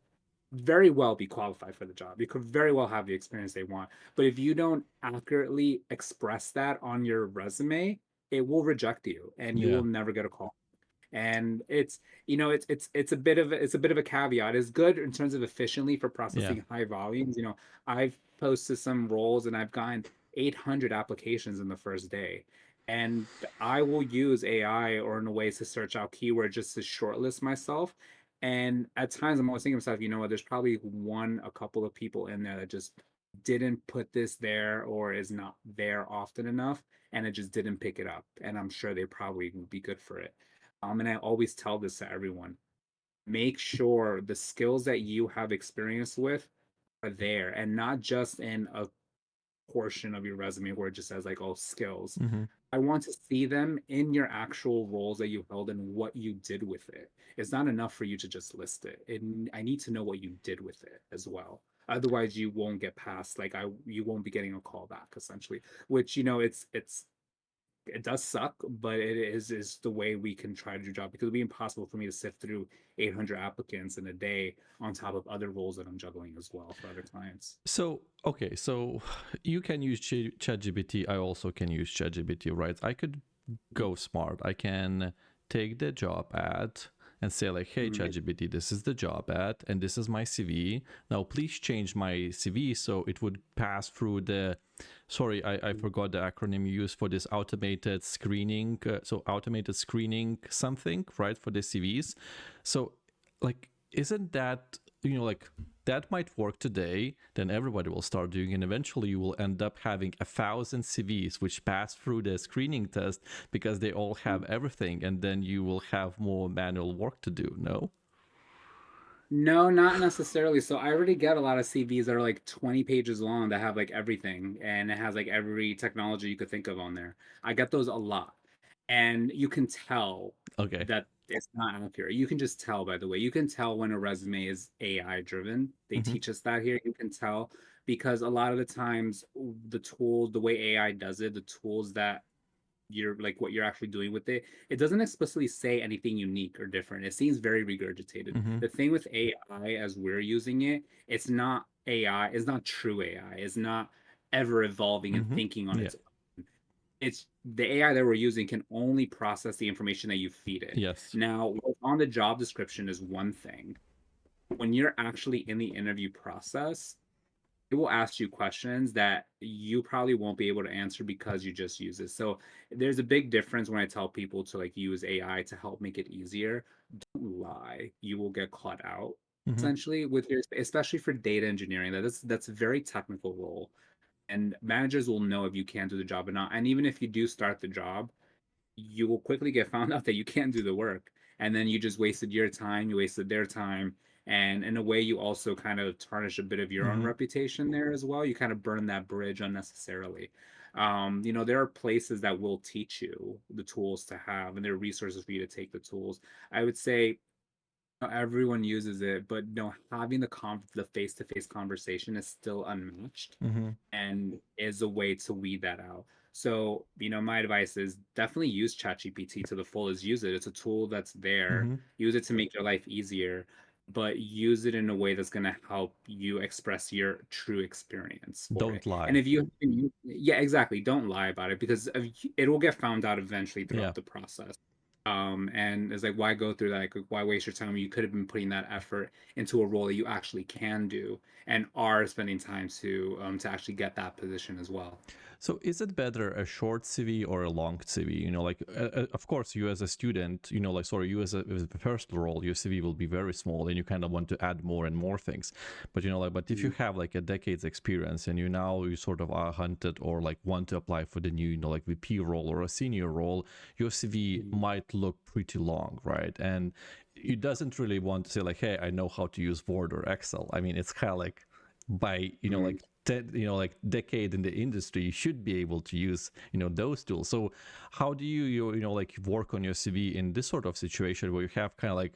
very well be qualified for the job. You could very well have the experience they want. But if you don't accurately express that on your resume, it will reject you and you Yeah. will never get a call. And it's a bit of a caveat. It's good in terms of efficiently for Yeah. processing high volumes. I've posted some roles and I've gotten 800 applications in the first day. And I will use AI or in a ways to search out keywords just to shortlist myself. And at times I'm always thinking to myself, you know what, there's probably a couple of people in there that just didn't put this there or is not there often enough and it just didn't pick it up. And I'm sure they probably would be good for it. And I always tell this to everyone, make sure the skills that you have experience with are there and not just in a portion of your resume where it just says like, oh, skills. Mm-hmm. I want to see them in your actual roles that you held and what you did with it. It's not enough for you to just list it. I need to know what you did with it as well. Otherwise, you won't get past you won't be getting a call back essentially. Which it does suck, but it is the way we can try to do job because it'd be impossible for me to sift through 800 applicants in a day on top of other roles that I'm juggling as well for other clients. So, okay, so you can use ChatGPT. I also can use ChatGPT, right? I could go smart. I can take the job ad and say like, hey, Mhm. ChatGPT, this is the job ad and this is my CV. Now, please change my CV so it would pass through the, sorry, I forgot the acronym you use for this automated screening. So automated screening something, right, for the CVs. So like, isn't that, like that might work today, then everybody will start doing, and eventually you will end up having 1,000 CVs which pass through the screening test because they all have everything, and then you will have more manual work to do. No. No, not necessarily. So I already get a lot of CVs that are like 20 pages long that have like everything and it has like every technology you could think of on there. I get those a lot. And you can tell Okay. that it's not accurate. You can just tell, by the way. You can tell when a resume is AI driven. They Mm-hmm. teach us that here. You can tell because a lot of the times the way AI does it, the tools that you're like what you're actually doing with it, it doesn't explicitly say anything unique or different. It seems very regurgitated. Mm-hmm. The thing with AI as we're using it, it's not AI, it's not true AI, it's not ever evolving and Mm-hmm. thinking on Yeah. its own. It's the AI that we're using can only process the information that you feed it. Yes. Now, what's on the job description is one thing. When you're actually in the interview process, it will ask you questions that you probably won't be able to answer because you just use it. So there's a big difference when I tell people to like use AI to help make it easier. Don't lie. You will get caught out Mm-hmm. essentially with your especially for data engineering. That's a very technical role. And managers will know if you can do the job or not. And even if you do start the job, you will quickly get found out that you can't do the work. And then you just wasted your time, you wasted their time. And in a way, you also kind of tarnish a bit of your own Mm-hmm. reputation there as well. You kind of burn that bridge unnecessarily. There are places that will teach you the tools to have, and there are resources for you to take the tools. I would say not everyone uses it, but no, having the face-to-face conversation is still unmatched Mm-hmm. and is a way to weed that out. So, my advice is definitely use ChatGPT to the fullest. Use it. It's a tool that's there. Mm-hmm. Use it to make your life easier, but use it in a way that's going to help you express your true experience for it. Don't And lie. if yeah, exactly. Don't lie about it because it will get found out eventually Yeah. throughout the process. And it's like, why go through that? Like, why waste your time? You could have been putting that effort into a role that you actually can do and are spending time to actually get that position as well. So is it better a short CV or a long CV? Like of course you as a student, like sorry, you as a personal role, your CV will be very small, and you kind of want to add more and more things. But but if you have like a decade's experience and you sort of are hunted or like want to apply for the new, like VP role or a senior role, your CV Mhm. might look pretty long, right? And it doesn't really want to say like, hey, I know how to use Word or Excel. I mean, it's kind of like by Mhm. like like decade in the industry, you should be able to use those tools. So how do you like work on your CV in this sort of situation where you have kind of like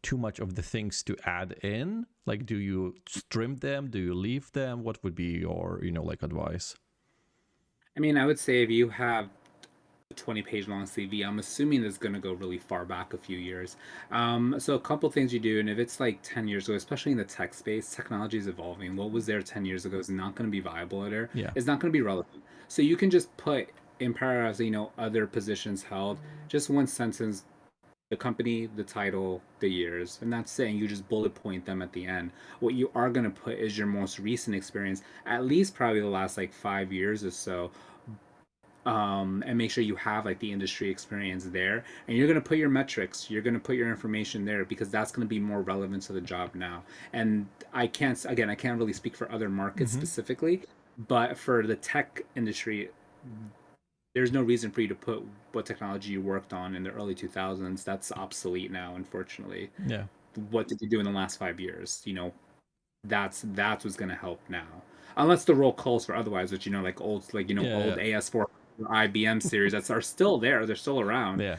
too much of the things to add in? Like, do you trim them, do you leave them? What would be your like advice? I mean, I would say if you have a 20-page long CV, I'm assuming it's going to go really far back a few years. So a couple things you do, and if it's like 10 years ago, especially in the tech space, technology is evolving. What was there 10 years ago is not going to be viable there. Yeah. It's not going to be relevant. So you can just put in paragraphs, other positions held, just one sentence, the company, the title, the years, and that's it. And you just bullet point them at the end. What you are going to put is your most recent experience, at least probably the last like 5 years or so, and make sure you have like the industry experience there. And you're going to put your metrics, you're going to put your information there because that's going to be more relevant to the job now. And I can't really speak for other markets Mm-hmm. specifically, but for the tech industry, there's no reason for you to put what technology you worked on in the early 2000s. That's obsolete now, unfortunately. Yeah. What did you do in the last 5 years? That's what's going to help now, unless the role calls for otherwise, which old Yeah. AS4 IBM series that are still there. They're still around. Yeah.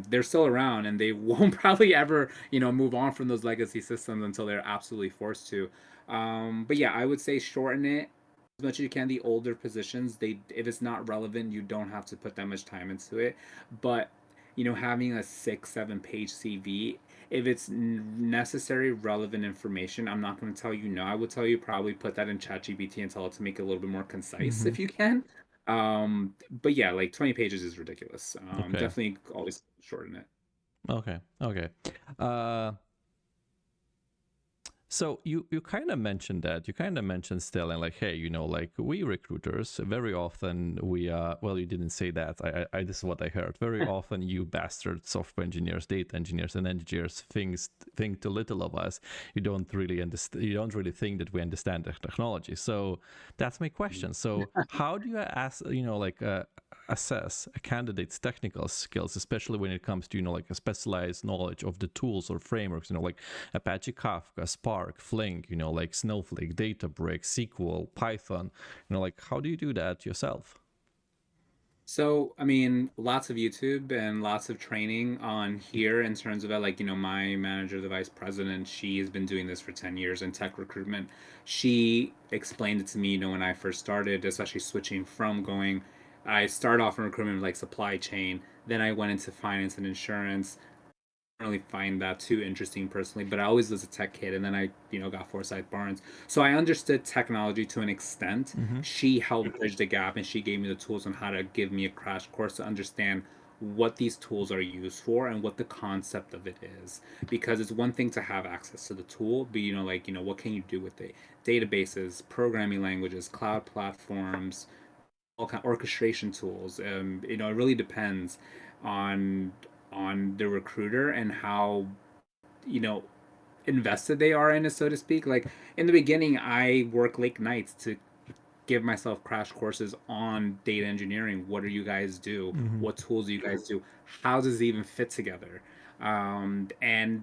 They're still around, and they won't probably ever move on from those legacy systems until they're absolutely forced to. But yeah, I would say shorten it as much as you can. The older positions, they if it's not relevant, you don't have to put that much time into it. But having a 6 7 page CV, if it's necessary, relevant information, I'm not going to tell you no. I would tell you probably put that in ChatGPT and tell it to make it a little bit more concise Mm-hmm. if you can. But yeah, like 20 pages is ridiculous. Okay. Definitely always shorten it. Okay. Okay. uh So you kind of mentioned that. You kind of mentioned Stellan, like, hey, like we recruiters, very often we well, you didn't say that. I this is what I heard. Very often you bastard software engineers, data engineers, and engineers think too little of us. You don't really understand. You don't really think that we understand the technology. So that's my question. So how do you ask, like assess a candidate's technical skills, especially when it comes to like a specialized knowledge of the tools or frameworks, like Apache Kafka, Spark, Flink, like Snowflake, Databricks, SQL, Python, like how do you do that yourself? So, I mean, lots of YouTube and lots of training on here in terms of it. Like, my manager, the vice president, she has been doing this for 10 years in tech recruitment. She explained it to me, when I first started, especially switching from I started off in recruitment like supply chain, then I went into finance and insurance. Really find that too interesting personally, but I always was a tech kid, and then I, got Forsyth Barnes. So I understood technology to an extent. Mm-hmm. She helped bridge the gap, and she gave me the tools on how to give me a crash course to understand what these tools are used for and what the concept of it is. Because it's one thing to have access to the tool, but what can you do with it? Databases, programming languages, cloud platforms, all kind of orchestration tools. It really depends on the recruiter and how you know invested they are in it, so to speak. Like in the beginning, I work late nights to give myself crash courses on data engineering. What do you guys do? Mm-hmm. What tools do you guys do? How does it even fit together? And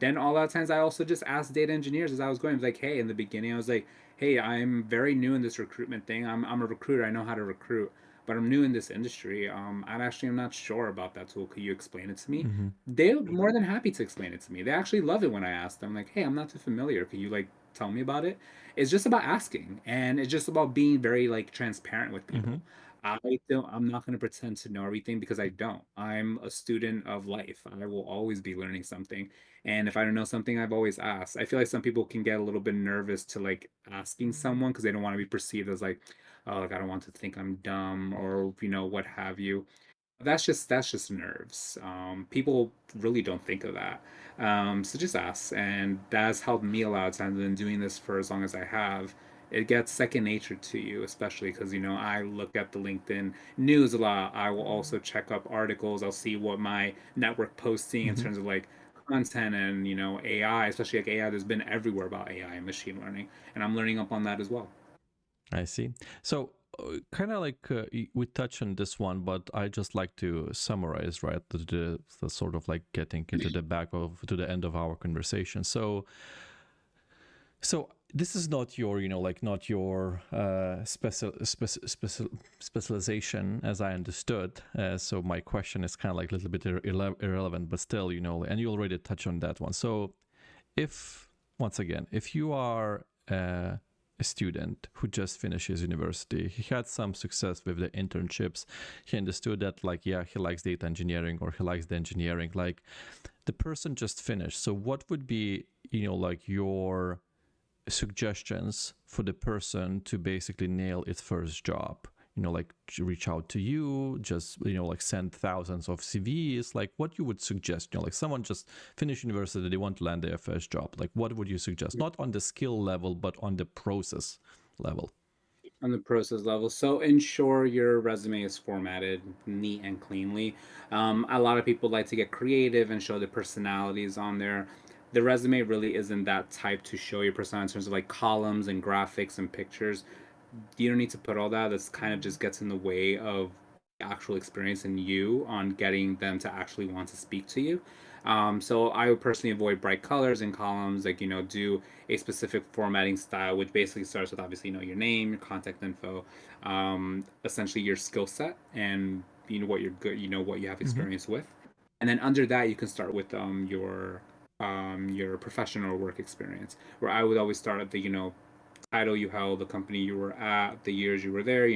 then all that times I also just asked data engineers as I was going. I was like, hey, in the beginning, I was like, hey, I'm very new in this recruitment thing. I'm a recruiter. I know how to recruit, but I'm new in this industry. I'm not sure about that tool. Could you explain it to me? Mm-hmm. They're more than happy to explain it to me. They actually love it when I ask them, like, hey, I'm not too familiar. Could you like tell me about it? It's just about asking, and it's just about being very like transparent with Mm-hmm. people. I'm not going to pretend to know everything because I don't. I'm a student of life. I will always be learning something. And if I don't know something, I've always asked. I feel like some people can get a little bit nervous to like asking someone because they don't want to be perceived as like, oh, like I don't want to think I'm dumb or what have you. That's just nerves. People really don't think of that. So just ask, and that's helped me a lot of times in doing this for as long as I have. it gets second nature to you, especially because, I look at the LinkedIn news a lot. I will also check up articles. I'll see what my network posting in Hmm. terms of like content and, AI, especially like AI. There's been everywhere about AI and machine learning, and I'm learning up on that as well. I see. So, kind of like we touch on this one, but I just like to summarize, right? The sort of like getting into the back of to the end of our conversation. So this is not your, like not your specialization, as I understood. So my question is kind of like a little bit irrelevant, but still, and you already touched on that one. So if once again, if you are a student who just finishes university, he had some success with the internships, he understood that like, yeah, he likes data engineering or he likes the engineering, like the person just finished. So what would be, like your suggestions for the person to basically nail its first job? Like to reach out to you, just, like send thousands of CVs, like what you would suggest, like someone just finished university, they want to land their first job. Like what would you suggest? Not on the skill level, but on the process level. On the process level. So ensure your resume is formatted neat and cleanly. A lot of people like to get creative and show their personalities on there. The resume really isn't that type to show your personality in terms of like columns and graphics and pictures. You don't need to put all that. That's kind of just gets in the way of actual experience and you on getting them to actually want to speak to you. So I would personally avoid bright colors and columns, like, do a specific formatting style, which basically starts with obviously, your name, your contact info, essentially your skill set and, what you're good, what you have Mm-hmm. experience with. And then under that, you can start with your professional work experience, where I would always start at the, title you held, the company you were at, the years you were there,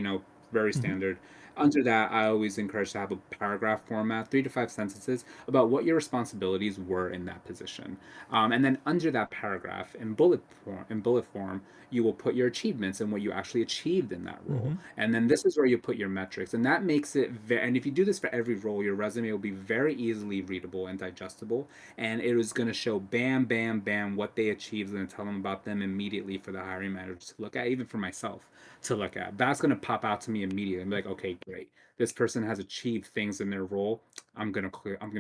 very Mm-hmm. standard. Under that, I always encourage to have a paragraph format, 3 to 5 sentences about what your responsibilities were in that position. And then under that paragraph, in bullet form, you will put your achievements and what you actually achieved in that role. Mm-hmm. And then this is where you put your metrics, and that makes it. And if you do this for every role, your resume will be very easily readable and digestible, and it was going to show bam, bam, bam what they achieved and tell them about them immediately for the hiring manager to look at, even for myself to look at. That's going to pop out to me immediately. I'm like, okay, great. This person has achieved things in their role. I'm gonna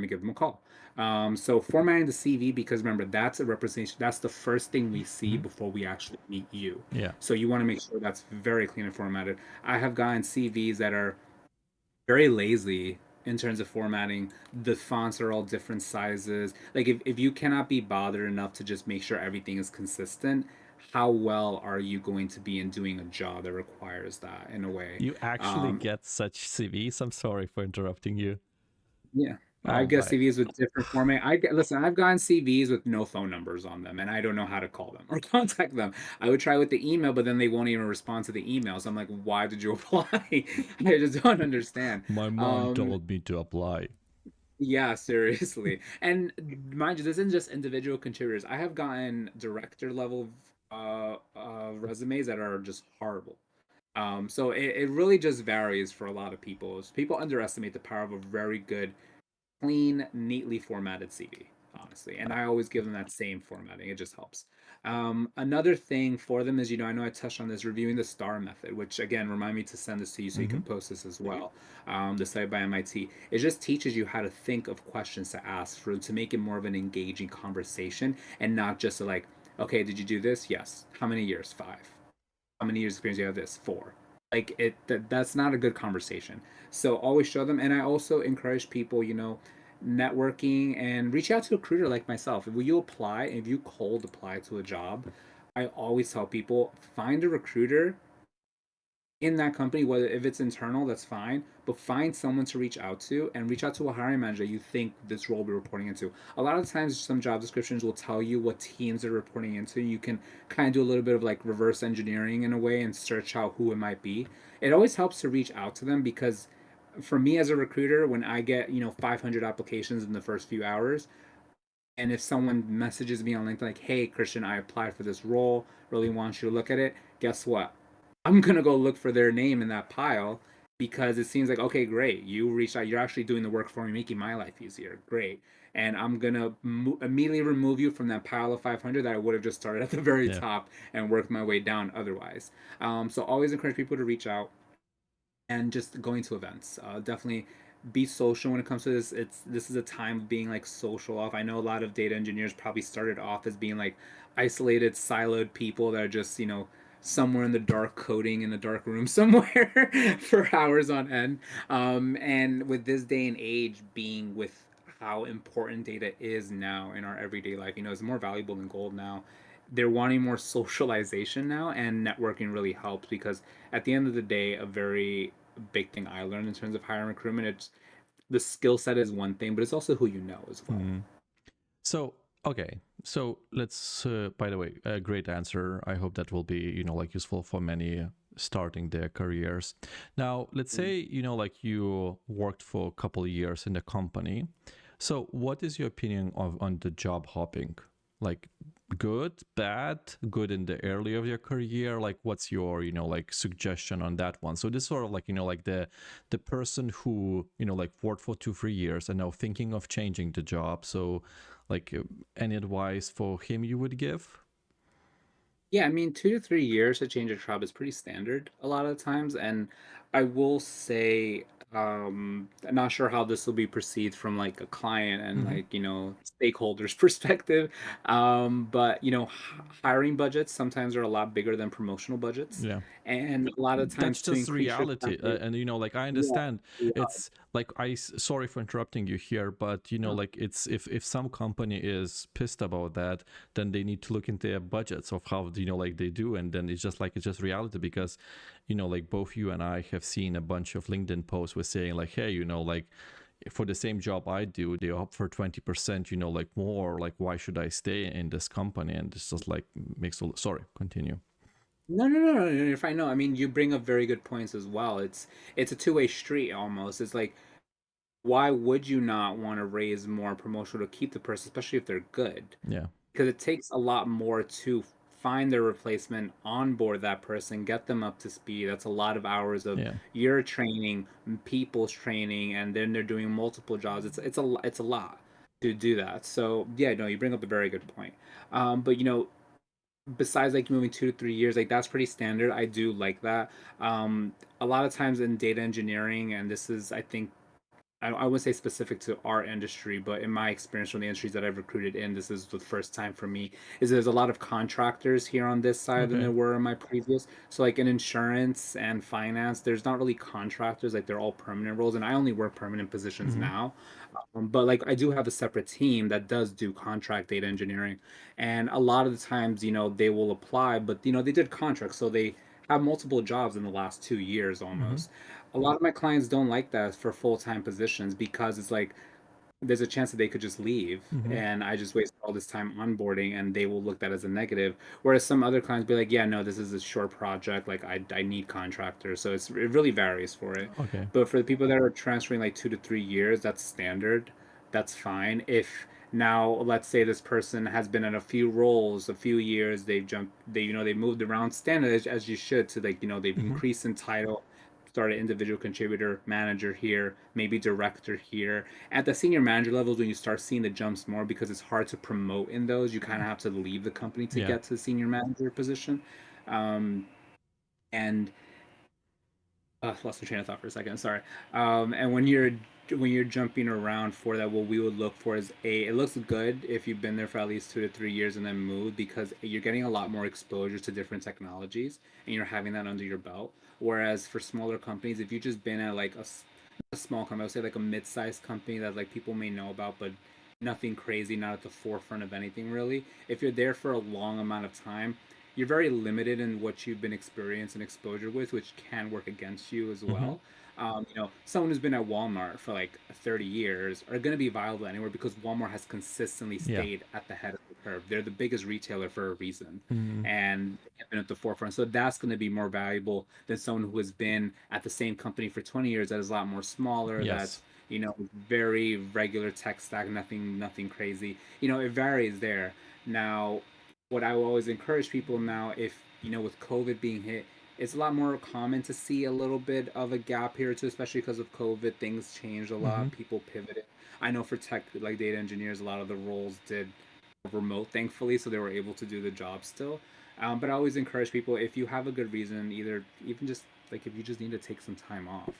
give them a call. So formatting the CV, because remember that's a representation. That's the first thing we see Mm-hmm. before we actually meet you. Yeah. So you want to make sure that's very clean and formatted. I have gotten CVs that are very lazy in terms of formatting. The fonts are all different sizes. Like if you cannot be bothered enough to just make sure everything is consistent, how well are you going to be in doing a job that requires that in a way? You actually Um, get such CVs. I'm sorry for interrupting you. yeah. I Oh get my. CVs with different format. Listen, I've gotten CVs with no phone numbers on them, and I don't know how to call them or contact them. I would try with the email, but then they won't even respond to the emails. I'm like, why did you apply? I just don't understand. My mom Um, told me to apply. Yeah, seriously. And mind you, this isn't just individual contributors. I have gotten director level resumes that are just horrible. So it really just varies for a lot of people. People underestimate the power of a very good, clean, neatly formatted CD, honestly. And I always give them that same formatting. It just helps. Another thing for them is, I know I touched on this, reviewing the STAR method, which again, remind me to send this to you so you Mm-hmm. can post this as well. The site by MIT. It just teaches you how to think of questions to ask for to make it more of an engaging conversation and not just like, okay, did you do this? Yes. How many years? 5. How many years experience do you have this? 4. Like that's not a good conversation. So always show them. And I also encourage people, networking and reach out to a recruiter like myself. If you apply, if you cold apply to a job, I always tell people find a recruiter in that company, whether if it's internal, that's fine, but find someone to reach out to and reach out to a hiring manager you think this role will be reporting into. A lot of times, some job descriptions will tell you what teams they're reporting into. You can kind of do a little bit of like reverse engineering in a way and search out who it might be. It always helps to reach out to them because for me as a recruiter, when I get, 500 applications in the first few hours, and if someone messages me on LinkedIn like, "Hey, Christian, I applied for this role, really want you to look at it," guess what? I'm gonna go look for their name in that pile, because it seems like, okay, great, you reached out, you're actually doing the work for me, making my life easier, great, and I'm gonna immediately remove you from that pile of 500 that I would have just started at the very Yeah. top and worked my way down otherwise. So always encourage people to reach out and just going to events. Definitely be social when it comes to this. This is a time of being like social off. I know a lot of data engineers probably started off as being like isolated, siloed people that are just, somewhere in the dark coding in a dark room somewhere for hours on end. And with this day and age being with how important data is now in our everyday life, it's more valuable than gold now. They're wanting more socialization now, and networking really helps because at the end of the day, a very big thing I learned in terms of hiring recruitment, it's the skill set is one thing, but it's also who you know as well. Mhm. So, okay. So let's, by the way, a great answer. I hope that will be, like useful for many starting their careers. Now, let's Mm. say, like you worked for a couple of years in the company. So what is your opinion on the job hopping? Like good, bad, good in the early of your career? Like what's your, like suggestion on that one? So this sort of like, like the person who, like worked for 2-3 years and now thinking of changing the job. So like any advice for him you would give? Yeah, I mean, 2 to 3 years to change a job is pretty standard a lot of times, and I will say, I'm not sure how this will be perceived from like a client and Mm-hmm. like, stakeholders perspective. But hiring budgets sometimes are a lot bigger than promotional budgets, Yeah. and a lot of That's times to just increase your reality, salary. and like I Yeah, understand. yeah. It's like sorry for interrupting you here, but like it's if some company is pissed about that, then they need to look into their budgets of how like they do, and then it's just reality because like both you and I have seen a bunch of LinkedIn posts with saying like, hey, like for the same job I do, they offer 20%, like more. Like, why should I stay in this company? And it's just like makes a sorry. Continue. No, no, no, no, no, you're fine. No, I mean, you bring up very good points as well. It's a two-way street almost. It's like, why would you not want to raise more promotion to keep the person, especially if they're good? Yeah. Because it takes a lot more to find their replacement, onboard that person, get them up to speed. That's a lot of hours of Yeah. your training, people's training, and then they're doing multiple jobs. It's a lot to do that. So yeah, no, you bring up a very good point. But besides like moving 2 to 3 years, like that's pretty standard. I do like that. A lot of times in data engineering, and this is, I think, I wouldn't say specific to our industry, but in my experience from the industries that I've recruited in, this is the first time for me, is there's a lot of contractors here on this side than Okay. there were in my previous. So like in insurance and finance, there's not really contractors, like they're all permanent roles, and I only work permanent positions Mm-hmm. now. But like I do have a separate team that does do contract data engineering, and a lot of the times, they will apply, but they did contracts, so they have multiple jobs in the last 2 years Mm-hmm. almost. A lot of my clients don't like that for full-time positions because it's like there's a chance that they could just leave Mm-hmm. and I just wasted all this time onboarding and they will look that as a negative. Whereas some other clients be like, yeah, no, this is a short project. Like I need contractors. So it really varies for it. Okay. But for the people that are transferring like 2 to 3 years, that's standard. That's fine. If now let's say this person has been in a few roles, a few years, they've jumped, they moved around standard as you should to like, they've Mm-hmm. increased in title, started individual contributor, manager here, maybe director here. At the senior manager levels, when you start seeing the jumps more, because it's hard to promote in those, you kind of have to leave the company to Yeah. get to the senior manager position. Um, and Lost my train of thought for a second. Sorry. And when you're jumping around for that, what we would look for is it looks good if you've been there for at least 2 to 3 years and then moved because you're getting a lot more exposure to different technologies and you're having that under your belt. Whereas for smaller companies, if you've just been at like a small company, I would say like a mid-sized company that like people may know about, but nothing crazy, not at the forefront of anything really. If you're there for a long amount of time, you're very limited in what you've been experienced and exposure with, which can work against you as Mm-hmm. well. Someone who's been at Walmart for like 30 years are going to be viable anywhere because Walmart has consistently Yeah. stayed at the head of the curve. They're the biggest retailer for a reason, Mm-hmm. and have been at the forefront. So that's going to be more valuable than someone who has been at the same company for 20 years that is a lot more smaller. Yes. That's very regular tech stack, nothing crazy. It varies there. Now, what I will always encourage people now, if with COVID being hit, it's a lot more common to see a little bit of a gap here too, especially because of COVID. Things changed a Mm-hmm. lot. People pivoted. I know for tech, like data engineers, a lot of the roles did remote, thankfully, so they were able to do the job still. But I always encourage people, if you have a good reason, either even just like if you just need to take some time off,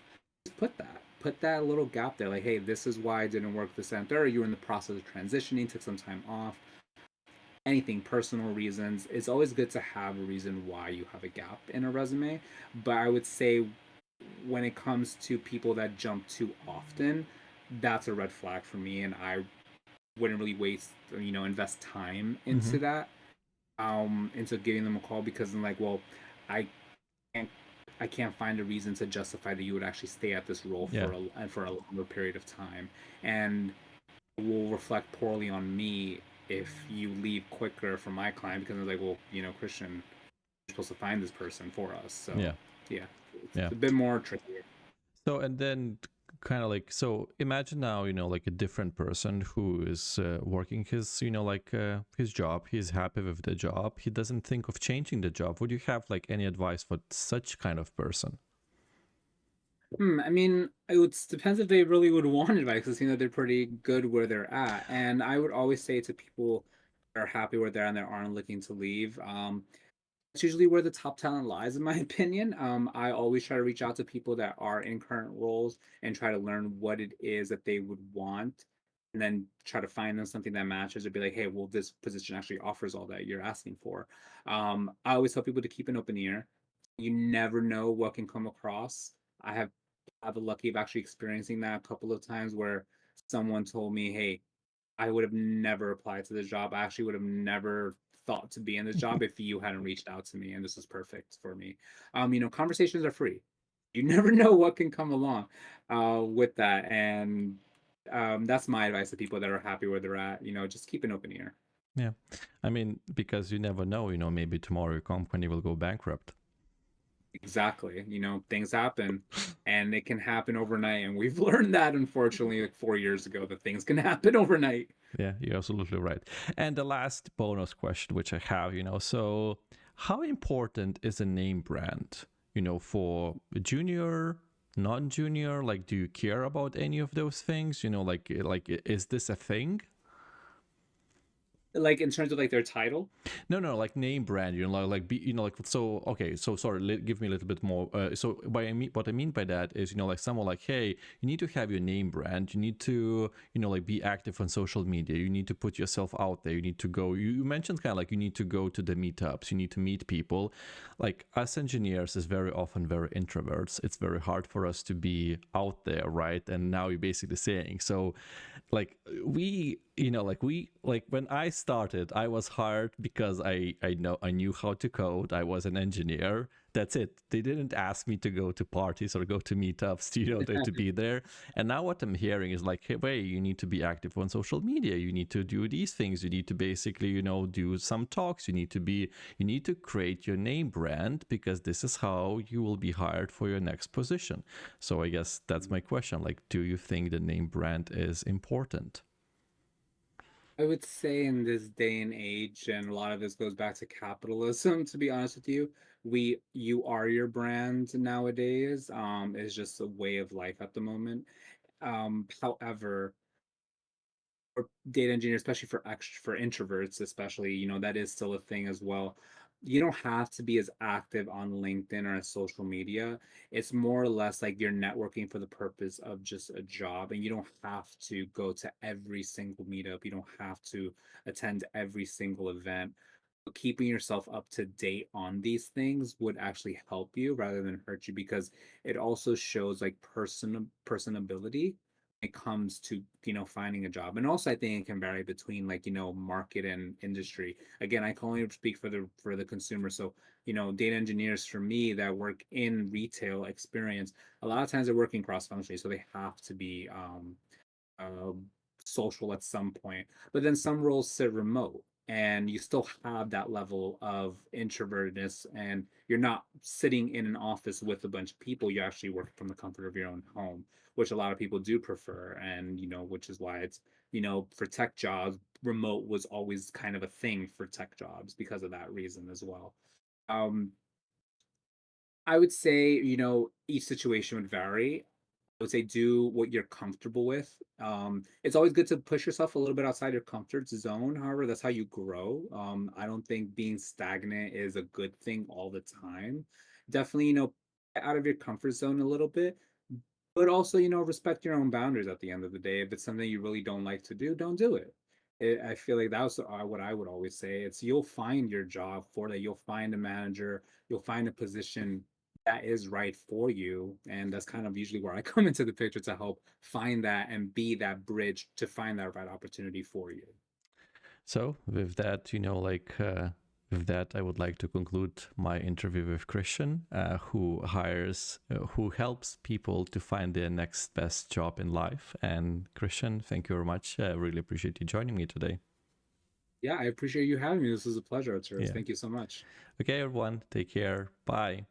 just put that little gap there. Like, hey, this is why it didn't work this and third. You were in the process of transitioning, took some time off. Anything, personal reasons. It's always good to have a reason why you have a gap in a resume. But I would say when it comes to people that jump too often, that's a red flag for me, and I wouldn't really waste, invest time Mm-hmm. into that, into giving them a call, because I'm like, well, I can't I can't find a reason to justify that you would actually stay at this role Yeah. for a longer period of time, and it will reflect poorly on me if you leave quicker from my client, because I'm like, well, Christian, you're supposed to find this person for us. So Yeah. yeah, it's Yeah. a bit more tricky. So, and then kind of like, so imagine now, like a different person who is working his, his job. He's happy with the job. He doesn't think of changing the job. Would you have like any advice for such kind of person? I mean, it would depends if they really would want advice, because they're pretty good where they're at. And I would always say to people that are happy where they're at and that aren't looking to leave, it's usually where the top talent lies, in my opinion. I always try to reach out to people that are in current roles and try to learn what it is that they would want, and then try to find them something that matches, or be like, hey, well, this position actually offers all that you're asking for. I always tell people to keep an open ear. You never know what can come across. I have the lucky of actually experiencing that a couple of times, where someone told me, hey, I would have never applied to this job. I actually would have never thought to be in this job if you hadn't reached out to me, and this is perfect for me. Conversations are free. You never know what can come along with that, and that's my advice to people that are happy where they're at. Just keep an open ear. Yeah. I mean, because you never know, maybe tomorrow your company will go bankrupt. Exactly. Things happen, and it can happen overnight, and we've learned that, unfortunately, like 4 years ago, that things can happen overnight. Yeah, you're absolutely right. And the last bonus question, which I have, so how important is a name brand, for junior, non-junior? Like, do you care about any of those things? Like, is this a thing? Like in terms of like their title. No, no, like name brand, like be, like so. Okay, so sorry, give me a little bit more. So what I mean by that is, like someone like, hey, you need to have your name brand. You need to, like be active on social media. You need to put yourself out there. You need to go. You mentioned kind of like you need to go to the meetups. You need to meet people. Like us engineers is very often very introverts. It's very hard for us to be out there, right? And now you're basically saying so like we like when I started, I was hired because I knew how to code. I was an engineer. That's it. They didn't ask me to go to parties or go to meetups to, to be there. And now what I'm hearing is like, hey, you need to be active on social media. You need to do these things. You need to basically, do some talks. You need to create your name brand, because this is how you will be hired for your next position. So I guess that's my question. Like, do you think the name brand is important? I would say in this day and age, and a lot of this goes back to capitalism, to be honest with you, you are your brand nowadays. Is just a way of life at the moment. However, for data engineers, especially for introverts, especially, that is still a thing as well. You don't have to be as active on LinkedIn or social media. It's more or less like you're networking for the purpose of just a job, and you don't have to go to every single meetup. You don't have to attend every single event. Keeping yourself up to date on these things would actually help you rather than hurt you, because it also shows like personability when it comes to finding a job. And also I think it can vary between like market and industry. Again, I can only speak for the consumer. So data engineers for me that work in retail experience, a lot of times they're working cross functionally, so they have to be uh, social at some point. But then some roles sit remote, and you still have that level of introvertedness, and you're not sitting in an office with a bunch of people. You actually work from the comfort of your own home, which a lot of people do prefer. And which is why it's for tech jobs, remote was always kind of a thing for tech jobs because of that reason as well. Um, I would say, each situation would vary. I would say do what you're comfortable with. It's always good to push yourself a little bit outside your comfort zone. However, that's how you grow. I don't think being stagnant is a good thing all the time. Definitely, get out of your comfort zone a little bit, but also, respect your own boundaries at the end of the day. If it's something you really don't like to do, don't do it. I feel like that's what I would always say. It's you'll find your job for that. You'll find a manager, you'll find a position that is right for you. And that's kind of usually where I come into the picture to help find that and be that bridge to find that right opportunity for you. So with that, with that, I would like to conclude my interview with Christian, who helps people to find their next best job in life. And Christian, thank you very much. I really appreciate you joining me today. Yeah, I appreciate you having me. This was a pleasure, Arturos. Yeah. Thank you so much. Okay, everyone, take care. Bye.